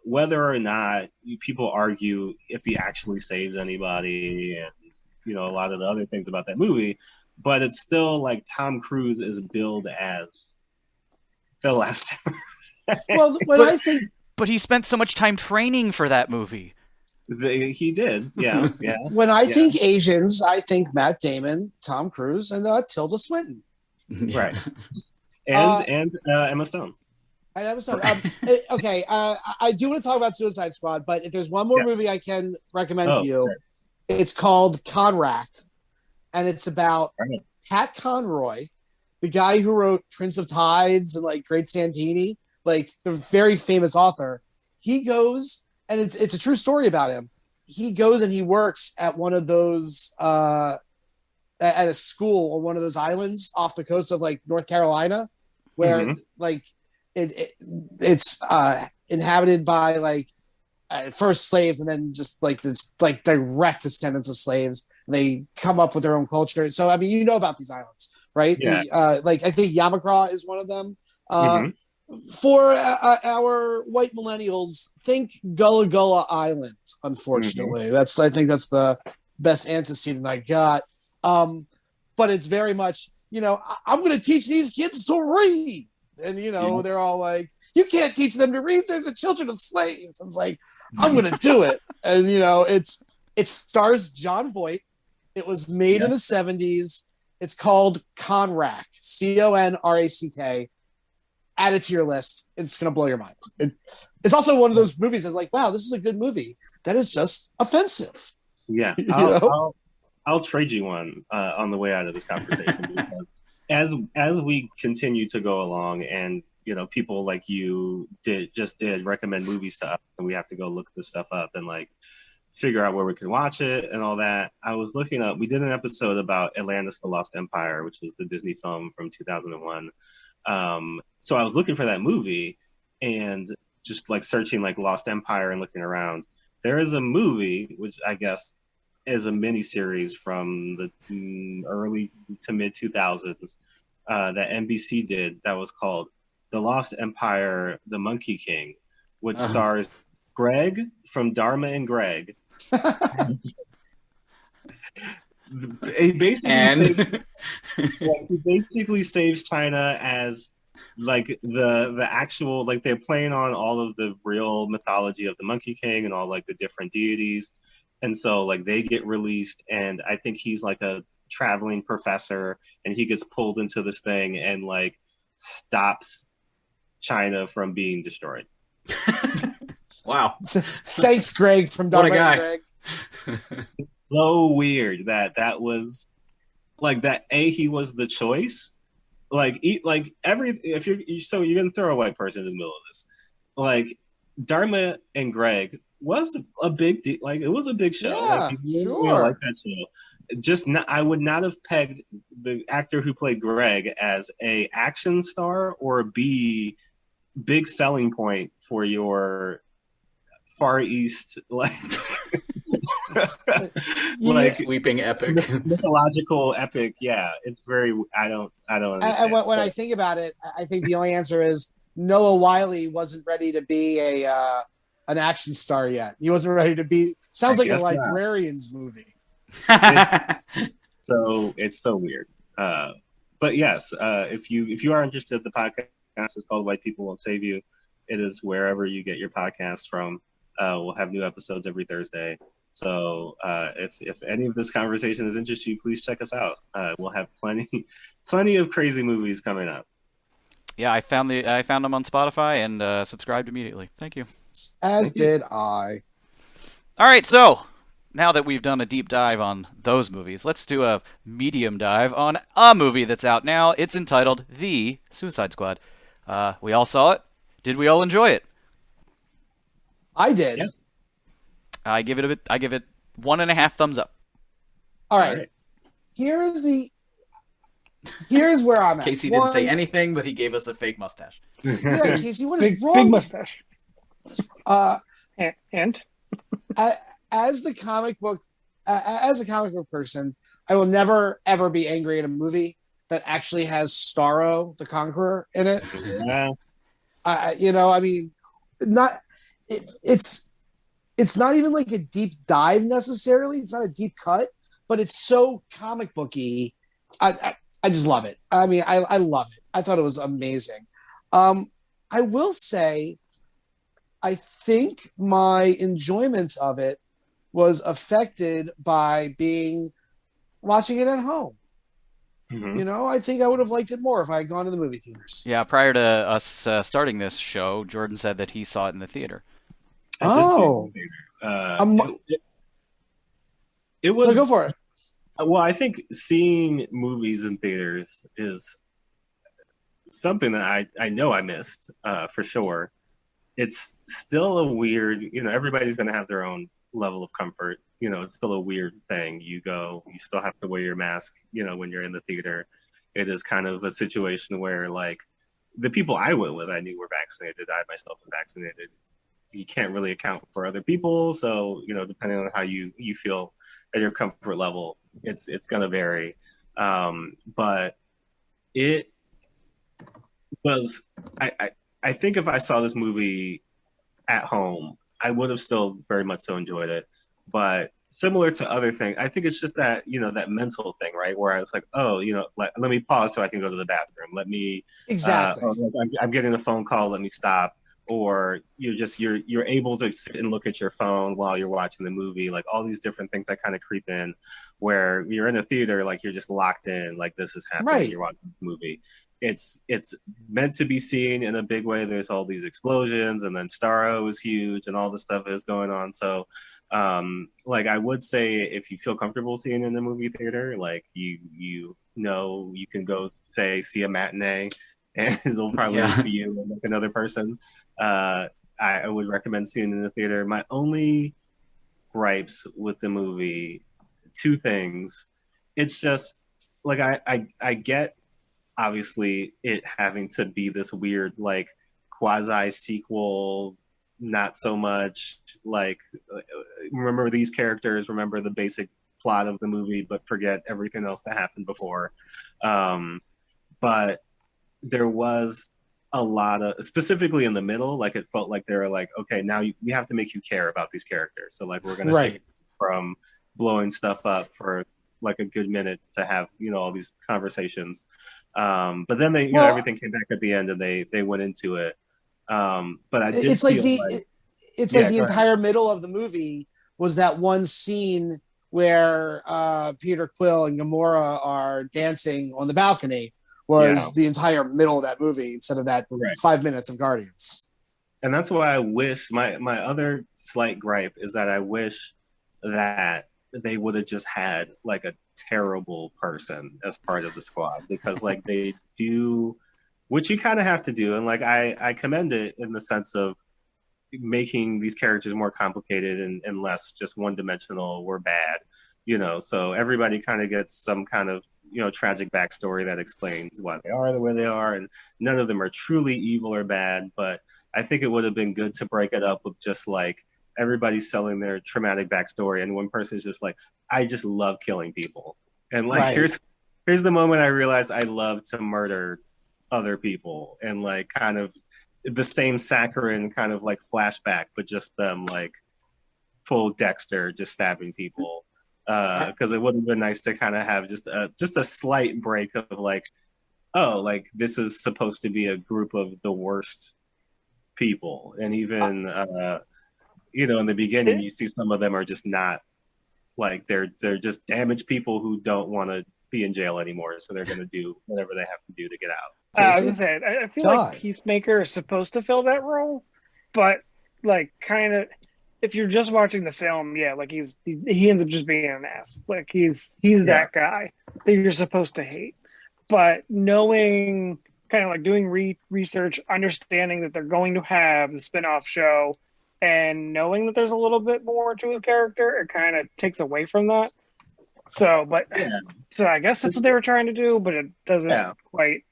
whether or not people argue if he actually saves anybody, and a lot of the other things about that movie, but it's still like Tom Cruise is billed as the Last Samurai. Well, But he spent so much time training for that movie. He did, yeah. when I think Asians, I think Matt Damon, Tom Cruise, and Tilda Swinton. Right. And Emma Stone. And Emma Stone. Okay, I do want to talk about Suicide Squad, but if there's one more movie I can recommend to you, it's called Conrack, and it's about Pat Conroy, the guy who wrote Prince of Tides and like Great Santini, like the very famous author. He goes, and it's a true story about him. He goes and he works at one of those at a school on one of those islands off the coast of like North Carolina, where like it's inhabited by like first slaves, and then just like this like direct descendants of slaves. They come up with their own culture. So I mean, you know about these islands, right? Yeah. Like I think Yamagara is one of them. For our white millennials, think Gullah Gullah Island. Unfortunately, I think that's the best antecedent I got. But it's very much, I'm going to teach these kids to read, and they're all like, "You can't teach them to read; they're the children of slaves." I was like, "I'm going to do it," and it stars John Voight. It was made in the 70s. It's called Conrack, Conrack. Add it to your list. It's going to blow your mind. It's also one of those movies that's like, wow, this is a good movie. That is just offensive. Yeah. I'll trade you one on the way out of this conversation. as we continue to go along, and people like you did recommend movies to us, and we have to go look this stuff up and like figure out where we could watch it and all that. I was looking up. We did an episode about Atlantis: The Lost Empire, which was the Disney film from 2001. So I was looking for that movie and just like searching like Lost Empire and looking around. There is a movie which I guess is a mini series from the early to mid 2000s that NBC did that was called The Lost Empire: The Monkey King, which stars Greg from Dharma and Greg. He basically saves China as like the actual, like they're playing on all of the real mythology of the Monkey King and all like the different deities, and so like they get released, and I think he's like a traveling professor, and he gets pulled into this thing and like stops China from being destroyed. Wow. Thanks, Greg from What a Dharma guy. and Greg. So weird that was like that. He was the choice. Like if you're gonna throw a white person in the middle of this, like Dharma and Greg was a big like it was a big show. Yeah, like, you sure. Like that show. Just not, I would not have pegged the actor who played Greg as a action star or a big selling point for your Far East like like sweeping epic mythological epic. Yeah, it's very I don't understand. And when I think about it, I think the only answer is Noah Wiley wasn't ready to be an action star yet. He wasn't ready to be. Sounds like a librarian's movie. It's so weird. But yes, if you are interested, the podcast is called White People Won't Save You. It is wherever you get your podcasts from. We'll have new episodes every Thursday. So if any of this conversation has interested you, please check us out. We'll have plenty of crazy movies coming up. Yeah, I found them on Spotify and subscribed immediately. Thank you. As did I. All right, so now that we've done a deep dive on those movies, let's do a medium dive on a movie that's out now. It's entitled The Suicide Squad. We all saw it. Did we all enjoy it? I did. Yeah. I give it 1.5 thumbs up. All right. Here's where I'm at. Casey didn't say anything, but he gave us a fake mustache. Yeah, Casey, what is wrong? Big mustache. And as a comic book person, I will never ever be angry at a movie that actually has Starro the Conqueror in it. Yeah. It's not even like a deep dive necessarily. It's not a deep cut, but it's so comic booky. I just love it. I mean, I love it. I thought it was amazing. I will say, I think my enjoyment of it was affected by watching it at home. Mm-hmm. I think I would have liked it more if I had gone to the movie theaters. Yeah, prior to us starting this show, Jordan said that he saw it in the theater. It was. Go for it. Well, I think seeing movies in theaters is something that I know I missed for sure. It's still a weird, everybody's going to have their own level of comfort. It's still a weird thing. You still have to wear your mask, when you're in the theater. It is kind of a situation where like the people I went with, I knew were vaccinated. I myself am vaccinated. You can't really account for other people. So, depending on how you feel at your comfort level, it's going to vary. But it was, I think if I saw this movie at home, I would have still very much so enjoyed it. But similar to other things, I think it's just that, that mental thing, right? Where I was like, oh, let me pause so I can go to the bathroom. Let me, exactly. I'm getting a phone call. Let me stop. Or you're able to sit and look at your phone while you're watching the movie, like all these different things that kind of creep in where you're in a theater, like you're just locked in, like this is happening. Right. You're watching the movie. It's meant to be seen in a big way. There's all these explosions, and then Starro is huge, and all this stuff is going on. So, like I would say, if you feel comfortable seeing it in the movie theater, like you can go see a matinee, and it'll probably just be you and like another person. I would recommend seeing it in the theater. My only gripes with the movie. Two things. It's just like I get obviously it having to be this weird like quasi sequel, not so much like remember these characters, remember the basic plot of the movie, but forget everything else that happened before. But there was a lot of, specifically in the middle, like it felt like they were like, okay, now we have to make you care about these characters. So like we're gonna take it from blowing stuff up for like a good minute to have all these conversations. But then they everything came back at the end and they went into it. But I did feel like the entire middle of the movie was that one scene where Peter Quill and Gamora are dancing on the balcony was the entire middle of that movie instead of that 5 minutes of Guardians. And that's why I wish my other slight gripe is that I wish that they would have just had like a terrible person as part of the squad, because like they do, which you kind of have to do. And like, I commend it in the sense of making these characters more complicated and less just one dimensional or bad, so everybody kind of gets some kind of, tragic backstory that explains why they are the way they are. And none of them are truly evil or bad, but I think it would have been good to break it up with just like everybody's selling their traumatic backstory. And one person's just like, I just love killing people. And like, here's the moment I realized I love to murder other people, and like kind of the same saccharine kind of like flashback, but just them like full Dexter just stabbing people. Because it would have been nice to kind of have just a slight break of like, oh, like this is supposed to be a group of the worst people, and even in the beginning you see some of them are just not like they're just damaged people who don't want to be in jail anymore, so they're going to do whatever they have to do to get out. I was gonna say, I feel like Peacemaker is supposed to fill that role, but like kind of, if you're just watching the film, like he ends up just being an ass. Like he's that guy that you're supposed to hate. But knowing, kind of like doing research, understanding that they're going to have the spinoff show, and knowing that there's a little bit more to his character, it kind of takes away from that. So I guess that's what they were trying to do, but it doesn't quite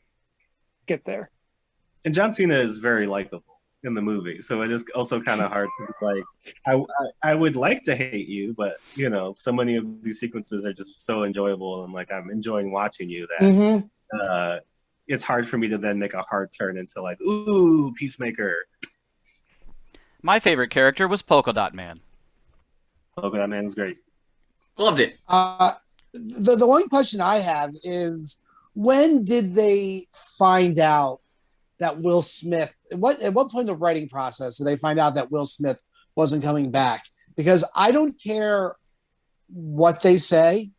get there. And John Cena is very likable in the movie, so it is also kind of hard to like, I would like to hate you, but so many of these sequences are just so enjoyable, and like I'm enjoying watching you that it's hard for me to then make a hard turn into like, ooh, Peacemaker. My favorite character was Polka Dot Man. Polka Dot Man was great. Loved it. The one question I have is, when did they find out that Will Smith, at what point in the writing process did they find out that Will Smith wasn't coming back? Because I don't care what they say.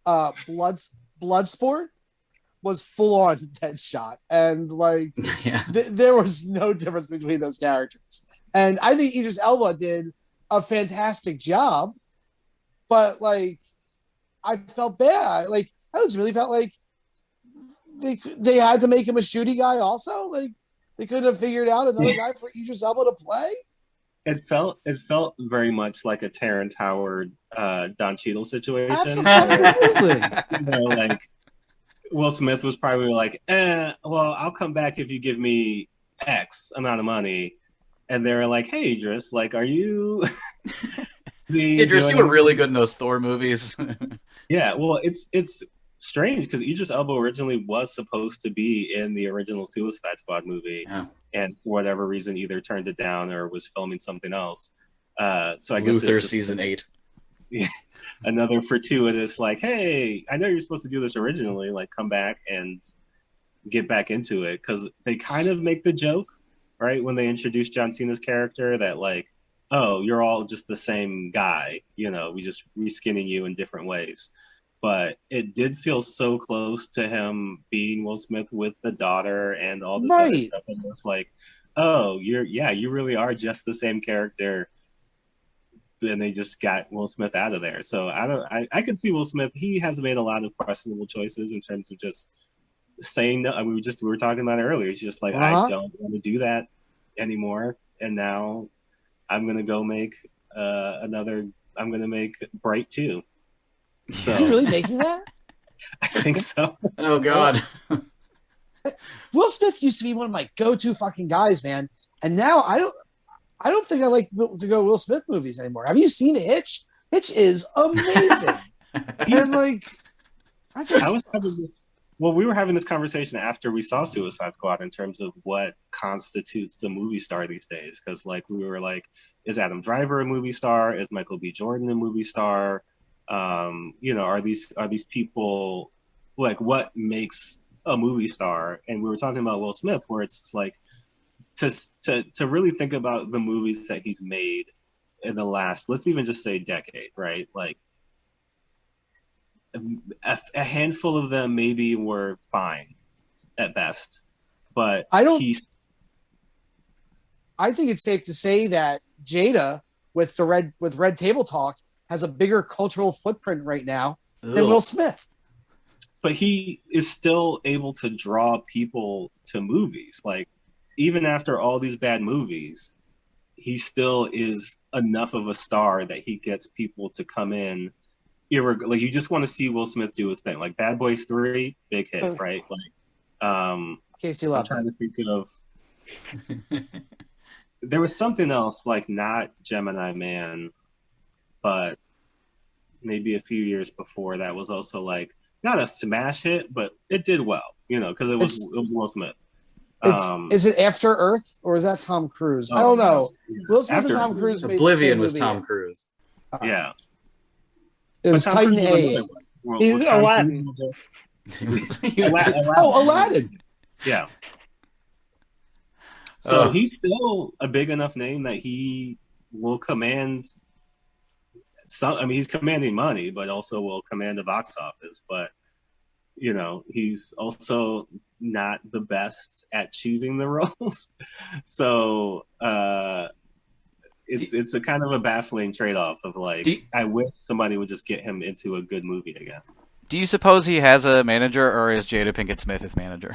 Bloodsport was full on Deadshot, and like there was no difference between those characters. And I think Idris Elba did a fantastic job, but like I felt bad. Like I just really felt like they had to make him a shooty guy also. Like they couldn't have figured out another guy for Idris Elba to play. It felt very much like a Terrence Howard, Don Cheadle situation. Absolutely. Like Will Smith was probably like, well, I'll come back if you give me X amount of money. And they were like, hey, Idris, like, are you... Idris, you were really good in those Thor movies. Yeah, well, it's strange because Idris Elba originally was supposed to be in the original Suicide Squad movie, and for whatever reason either turned it down or was filming something else. So I guess Luther season 8. Yeah, another fortuitous like, hey, I know you're supposed to do this originally, like come back and get back into it, because they kind of make the joke, right, when they introduce John Cena's character that like, oh, you're all just the same guy, we just reskinning you in different ways. But it did feel so close to him being Will Smith with the daughter and all this other stuff. And it was like, oh, you really are just the same character. And they just got Will Smith out of there. So I could see Will Smith. He has made a lot of questionable choices in terms of just saying no. I mean, we were talking about it earlier. It's just like, I don't want to do that anymore. And now I'm going to go make another I'm gonna make Bright 2. So Is he really making that? I think so. Oh God. Will Smith used to be one of my go-to fucking guys, man, and now I don't think I like to go Will Smith movies anymore. Have you seen Hitch? Hitch is amazing, and like we were having this conversation after we saw Suicide Squad in terms of what constitutes the movie star these days. Because like we were like, is Adam Driver a movie star? Is Michael B. Jordan a movie star? Are these people like what makes a movie star? And we were talking about Will Smith, where it's like to really think about the movies that he's made in the last, let's even just say decade, right? Like a handful of them maybe were fine at best, but I think it's safe to say that Jada with Red Table Talk has a bigger cultural footprint right now than Will Smith. But he is still able to draw people to movies. Like even after all these bad movies, he still is enough of a star that he gets people to come in. Like you just want to see Will Smith do his thing. Like Bad Boys 3, big hit, right? Like Casey I'm trying to think of there was something else, like not Gemini Man, but maybe a few years before that was also like not a smash hit, but it did well, because it was Will Smith. Is it After Earth or is that Tom Cruise? I don't know. Will Smith and Tom Cruise made Oblivion the was same Tom movie. Cruise. Yeah. It was Titan A. He's Aladdin. Aladdin. Yeah. So he's still a big enough name that he will command some. I mean, he's commanding money, but also will command the box office. But he's also not the best at choosing the roles. So it's a kind of a baffling trade-off of like, I wish somebody would just get him into a good movie again. Do you suppose he has a manager, or is Jada Pinkett Smith his manager?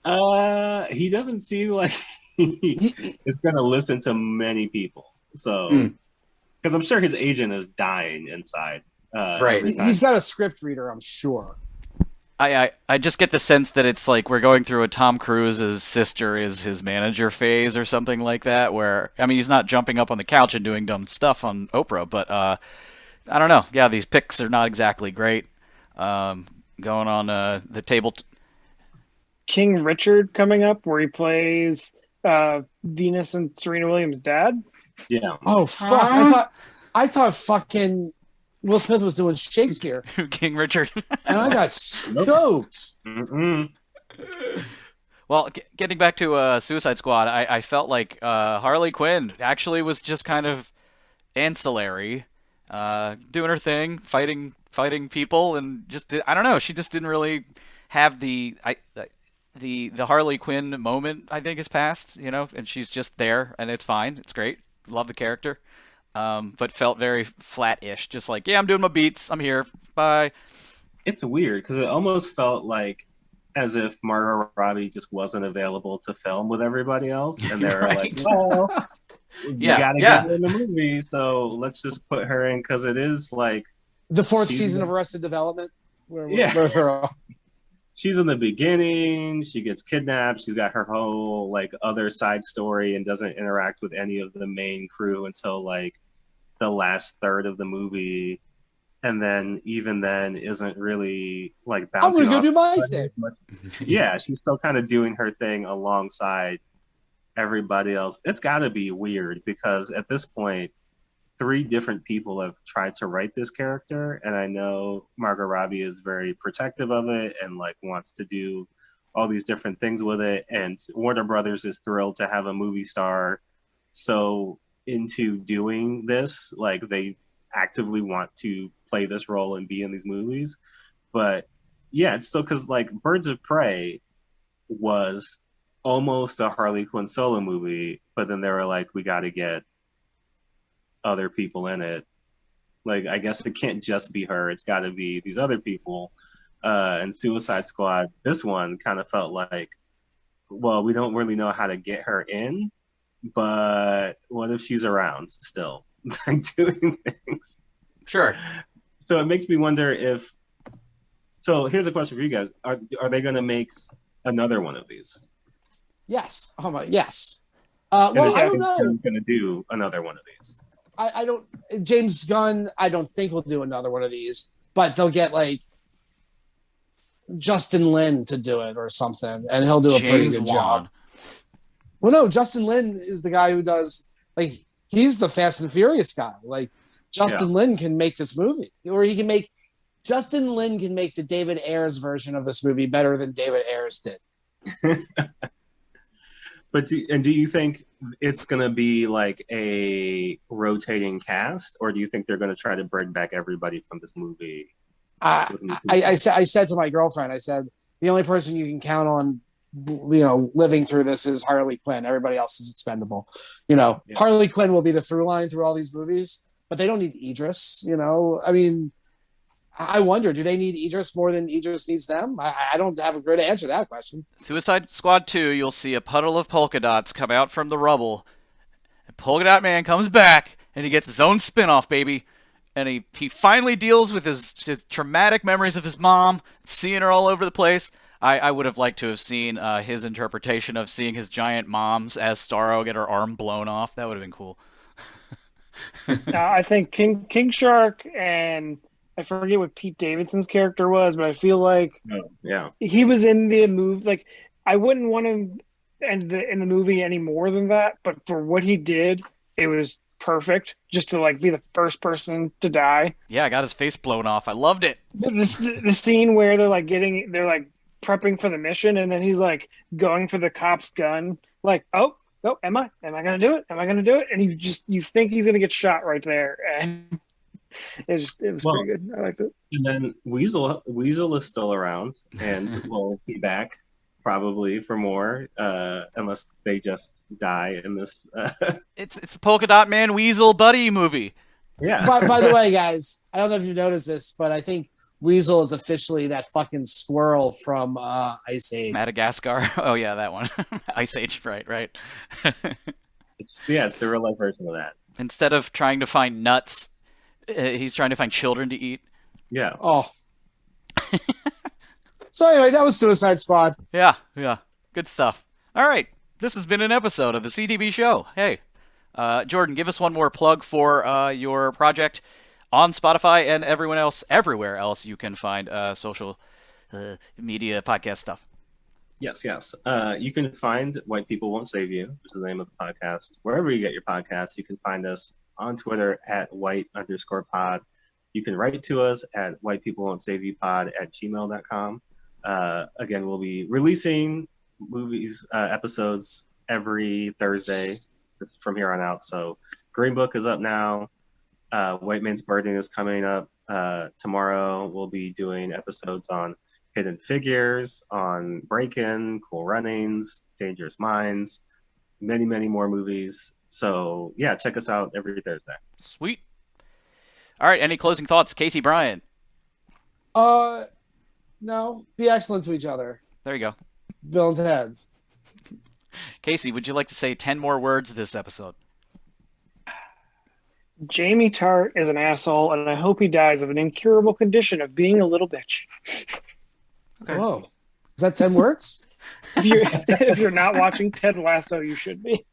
He doesn't seem like he's going to listen to many people. So, because I'm sure his agent is dying inside. Right. He's got a script reader, I'm sure. I just get the sense that it's like we're going through a Tom Cruise's sister is his manager phase or something like that, where, I mean, he's not jumping up on the couch and doing dumb stuff on Oprah, but I don't know. Yeah, these picks are not exactly great. Going on the table. King Richard coming up, where he plays Venus and Serena Williams' dad. Yeah. Oh, fuck. I thought fucking Will Smith was doing Shakespeare. King Richard. And I got stoked. Well, getting back to Suicide Squad, I felt like Harley Quinn actually was just kind of ancillary, doing her thing, fighting people, and just I don't know. She just didn't really have the Harley Quinn moment. I think has passed, and she's just there, and it's fine. It's great. Love the character. But felt very flat-ish, just like, yeah, I'm doing my beats, I'm here, bye. It's weird, because it almost felt like as if Margot Robbie just wasn't available to film with everybody else, and they're like, well, you gotta get her in the movie, so let's just put her in, because it is like... The fourth season of Arrested Development? Where she's in the beginning, she gets kidnapped, she's got her whole like other side story and doesn't interact with any of the main crew until like the last third of the movie, and then even then isn't really like bouncing I'm gonna go do my thing. Yeah, she's still kind of doing her thing alongside everybody else. It's gotta be weird, because at this point 3 different people have tried to write this character, and I know Margot Robbie is very protective of it and like wants to do all these different things with it, and Warner Brothers is thrilled to have a movie star so into doing this, like they actively want to play this role and be in these movies. But yeah, it's still, because like Birds of Prey was almost a Harley Quinn solo movie, but then they were like, we got to get other people in it. Like, I guess it can't just be her, it's got to be these other people. And Suicide Squad, this one kind of felt like, well, we don't really know how to get her in, but what if she's around still? doing things. Sure. So it makes me wonder if. So here's a question for you guys: Are they going to make another one of these? Yes. Oh my. Yes. And Well, is I don't know. Going to do another one of these? I don't. James Gunn, I don't think will do another one of these, but they'll get like Justin Lin to do it or something, and he'll do a pretty good job. Well, no, Justin Lin is the guy who does like he's the Fast and Furious guy. Like Justin Lin can make this movie, or he can make Justin Lin can make the David Ayers version of this movie better than David Ayers did. But do you think it's going to be like a rotating cast, or do you think they're going to try to bring back everybody from this movie? I said to my girlfriend, I said, the only person you can count on, living through this is Harley Quinn. Everybody else is expendable. Harley Quinn will be the through line through all these movies, but they don't need Idris. I mean, I wonder, do they need Idris more than Idris needs them? I don't have a great answer to that question. Suicide Squad 2, you'll see a puddle of polka dots come out from the rubble. And Polka Dot Man comes back, and he gets his own spin-off, baby. And he finally deals with his traumatic memories of his mom, seeing her all over the place. I would have liked to have seen his interpretation of seeing his giant moms as Starro get her arm blown off. That would have been cool. I think King Shark and... I forget what Pete Davidson's character was, but I feel like he was in the movie. Like, I wouldn't want him in the movie any more than that, but for what he did, it was perfect. Just to like be the first person to die. Yeah, I got his face blown off. I loved it. The scene where they're prepping for the mission, and then he's like going for the cop's gun. Like, oh, am I gonna do it? Am I gonna do it? And you think he's gonna get shot right there, and. It was pretty good. I liked it. And then Weasel is still around and will be back probably for more, unless they just die in this. It's a Polka Dot Man Weasel buddy movie. Yeah. By the way, guys, I don't know if you noticed this, but I think Weasel is officially that fucking squirrel from Ice Age. Madagascar. Oh yeah, that one. Ice Age, right. It's the real life version of that. Instead of trying to find nuts, he's trying to find children to eat. Yeah. Oh. So anyway, that was Suicide Squad. Yeah. Good stuff. All right. This has been an episode of the CTB show. Hey, Jordan, give us one more plug for your project on Spotify and everywhere else you can find social media podcast stuff. Yes. You can find White People Won't Save You, which is the name of the podcast. Wherever you get your podcasts, you can find us on Twitter at white_pod. You can write to us at whitepeoplewon'tsaveyoupod@gmail.com. Again, we'll be releasing movies episodes every Thursday from here on out. So Green Book is up now. White Man's Burden is coming up tomorrow. We'll be doing episodes on Hidden Figures, on Break-In, Cool Runnings, Dangerous Minds, many, many more movies. So, yeah, check us out every Thursday. Sweet. All right, any closing thoughts, Casey Bryan? No. Be excellent to each other. There you go. Bill and Ted. Casey, would you like to say 10 more words this episode? Jamie Tart is an asshole, and I hope he dies of an incurable condition of being a little bitch. Okay. Whoa. Is that 10 words? If you're not watching Ted Lasso, you should be.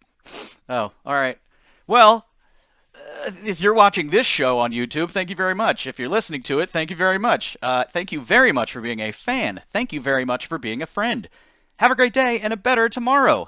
Oh, all right. Well, if you're watching this show on YouTube, thank you very much. If you're listening to it, thank you very much. Thank you very much for being a fan. Thank you very much for being a friend. Have a great day and a better tomorrow.